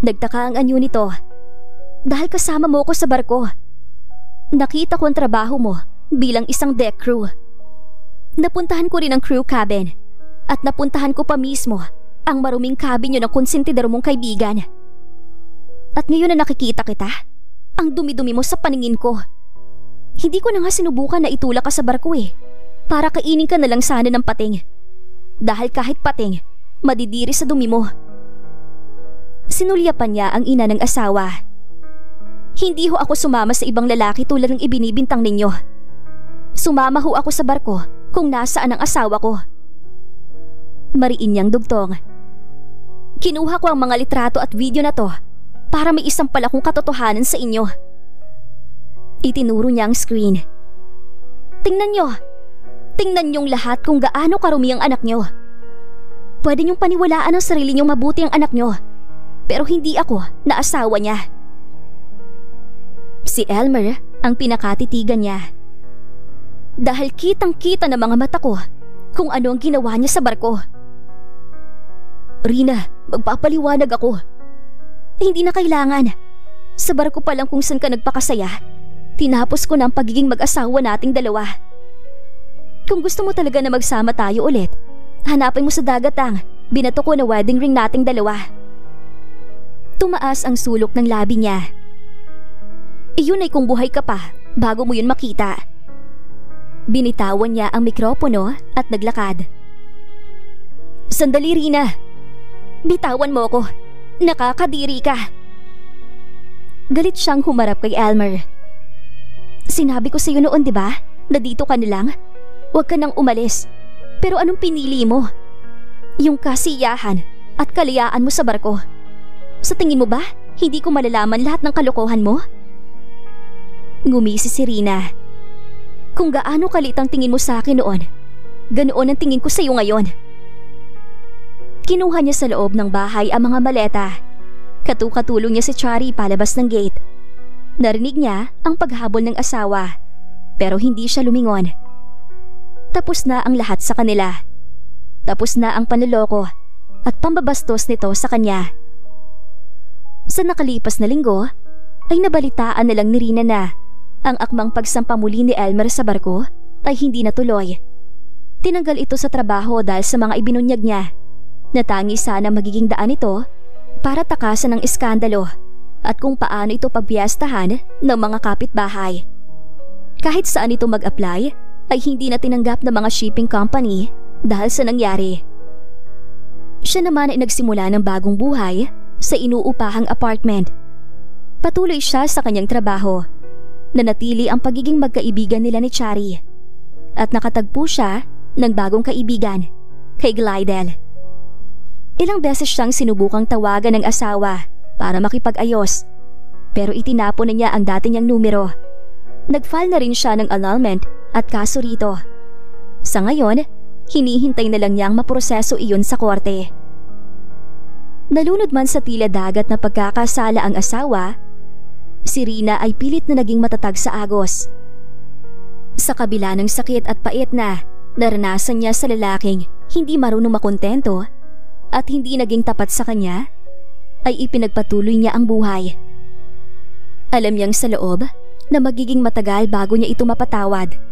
Nagtaka ang anyo nito. Dahil kasama mo ko sa barko. Nakita ko ang trabaho mo bilang isang deck crew. Napuntahan ko rin ang crew cabin at napuntahan ko pa mismo ang maruming cabin yun ng konsentidor mong kaibigan. At ngayon na nakikita kita, ang dumi-dumi mo sa paningin ko. Hindi ko na nga sinubukan na itulak ka sa barko para kainin ka na lang sana ng pating. Dahil kahit pating, madidiri sa dumi mo. Sinulyapan niya ang ina ng asawa. Hindi ho ako sumama sa ibang lalaki tulad ng ibinibintang ninyo. Sumama ho ako sa barko kung nasaan ang asawa ko. Mariin niyang dugtong. Kinuha ko ang mga litrato at video na to para may isang pala kong katotohanan sa inyo. Itinuro niya ang screen. Tingnan niyo. Tingnan niyong lahat kung gaano karumi ang anak niyo. Pwede niyong paniwalaan ang sarili niyong mabuti ang anak niyo. Pero hindi ako na asawa niya. Si Elmer ang pinakatitigan niya. Dahil kitang-kita ng mga mata ko kung ano ang ginawa niya sa barko. Rina, magpapaliwanag ako. Hindi na kailangan. Sa barko pa lang kung saan ka nagpakasaya, tinapos ko na ang pagiging mag-asawa nating dalawa. Kung gusto mo talaga na magsama tayo ulit, hanapin mo sa dagat ang binato ko na wedding ring nating dalawa. Tumaas ang sulok ng labi niya. Iyon ay kung buhay ka pa bago mo yun makita. Binitawan niya ang mikropono at naglakad. Sandali, Rina. Bitawan mo ako. Nakakadiri ka. Galit siyang humarap kay Elmer. Sinabi ko sa iyo noon, di ba? Na dito ka na lang. Huwag ka nang umalis. Pero anong pinili mo? Yung kasiyahan at kalayaan mo sa barko. Sa tingin mo ba, hindi ko malalaman lahat ng kalokohan mo? Ngumisi si Rina. Kung gaano kalit ang tingin mo sa akin noon, ganoon ang tingin ko sa iyo ngayon. Kinuha niya sa loob ng bahay ang mga maleta. Katukatulong niya si Chari palabas ng gate. Narinig niya ang paghabol ng asawa, pero hindi siya lumingon. Tapos na ang lahat sa kanila. Tapos na ang panloloko at pambabastos nito sa kanya. Sa nakalipas na linggo, ay nabalitaan na lang ni Rina na ang akmang pagsampamuli ni Elmer sa barko ay hindi natuloy. Tinanggal ito sa trabaho dahil sa mga ibinunyag niya. Natangi sana magiging daan ito para takasan ng iskandalo at kung paano ito pagpiyastahan ng mga kapitbahay. Kahit saan ito mag-apply ay hindi na tinanggap ng mga shipping company dahil sa nangyari. Siya naman ay nagsimula ng bagong buhay sa inuupahang apartment. Patuloy siya sa kanyang trabaho. Nanatili ang pagiging magkaibigan nila ni Chari. At nakatagpo siya ng bagong kaibigan, kay Glidel. Ilang beses siyang sinubukang tawagan ng asawa para makipag-ayos, pero itinapon na niya ang dati niyang numero. Nag-file na rin siya ng annulment at kaso rito. Sa ngayon, hinihintay na lang niyang maproseso iyon sa korte. Nalunod man sa tila dagat na pagkakasala ang asawa, si Rina ay pilit na naging matatag sa agos. Sa kabila ng sakit at pait na naranasan niya sa lalaking hindi marunong makontento at hindi naging tapat sa kanya, ay ipinagpatuloy niya ang buhay. Alam niyang sa loob na magiging matagal bago niya ito mapatawad.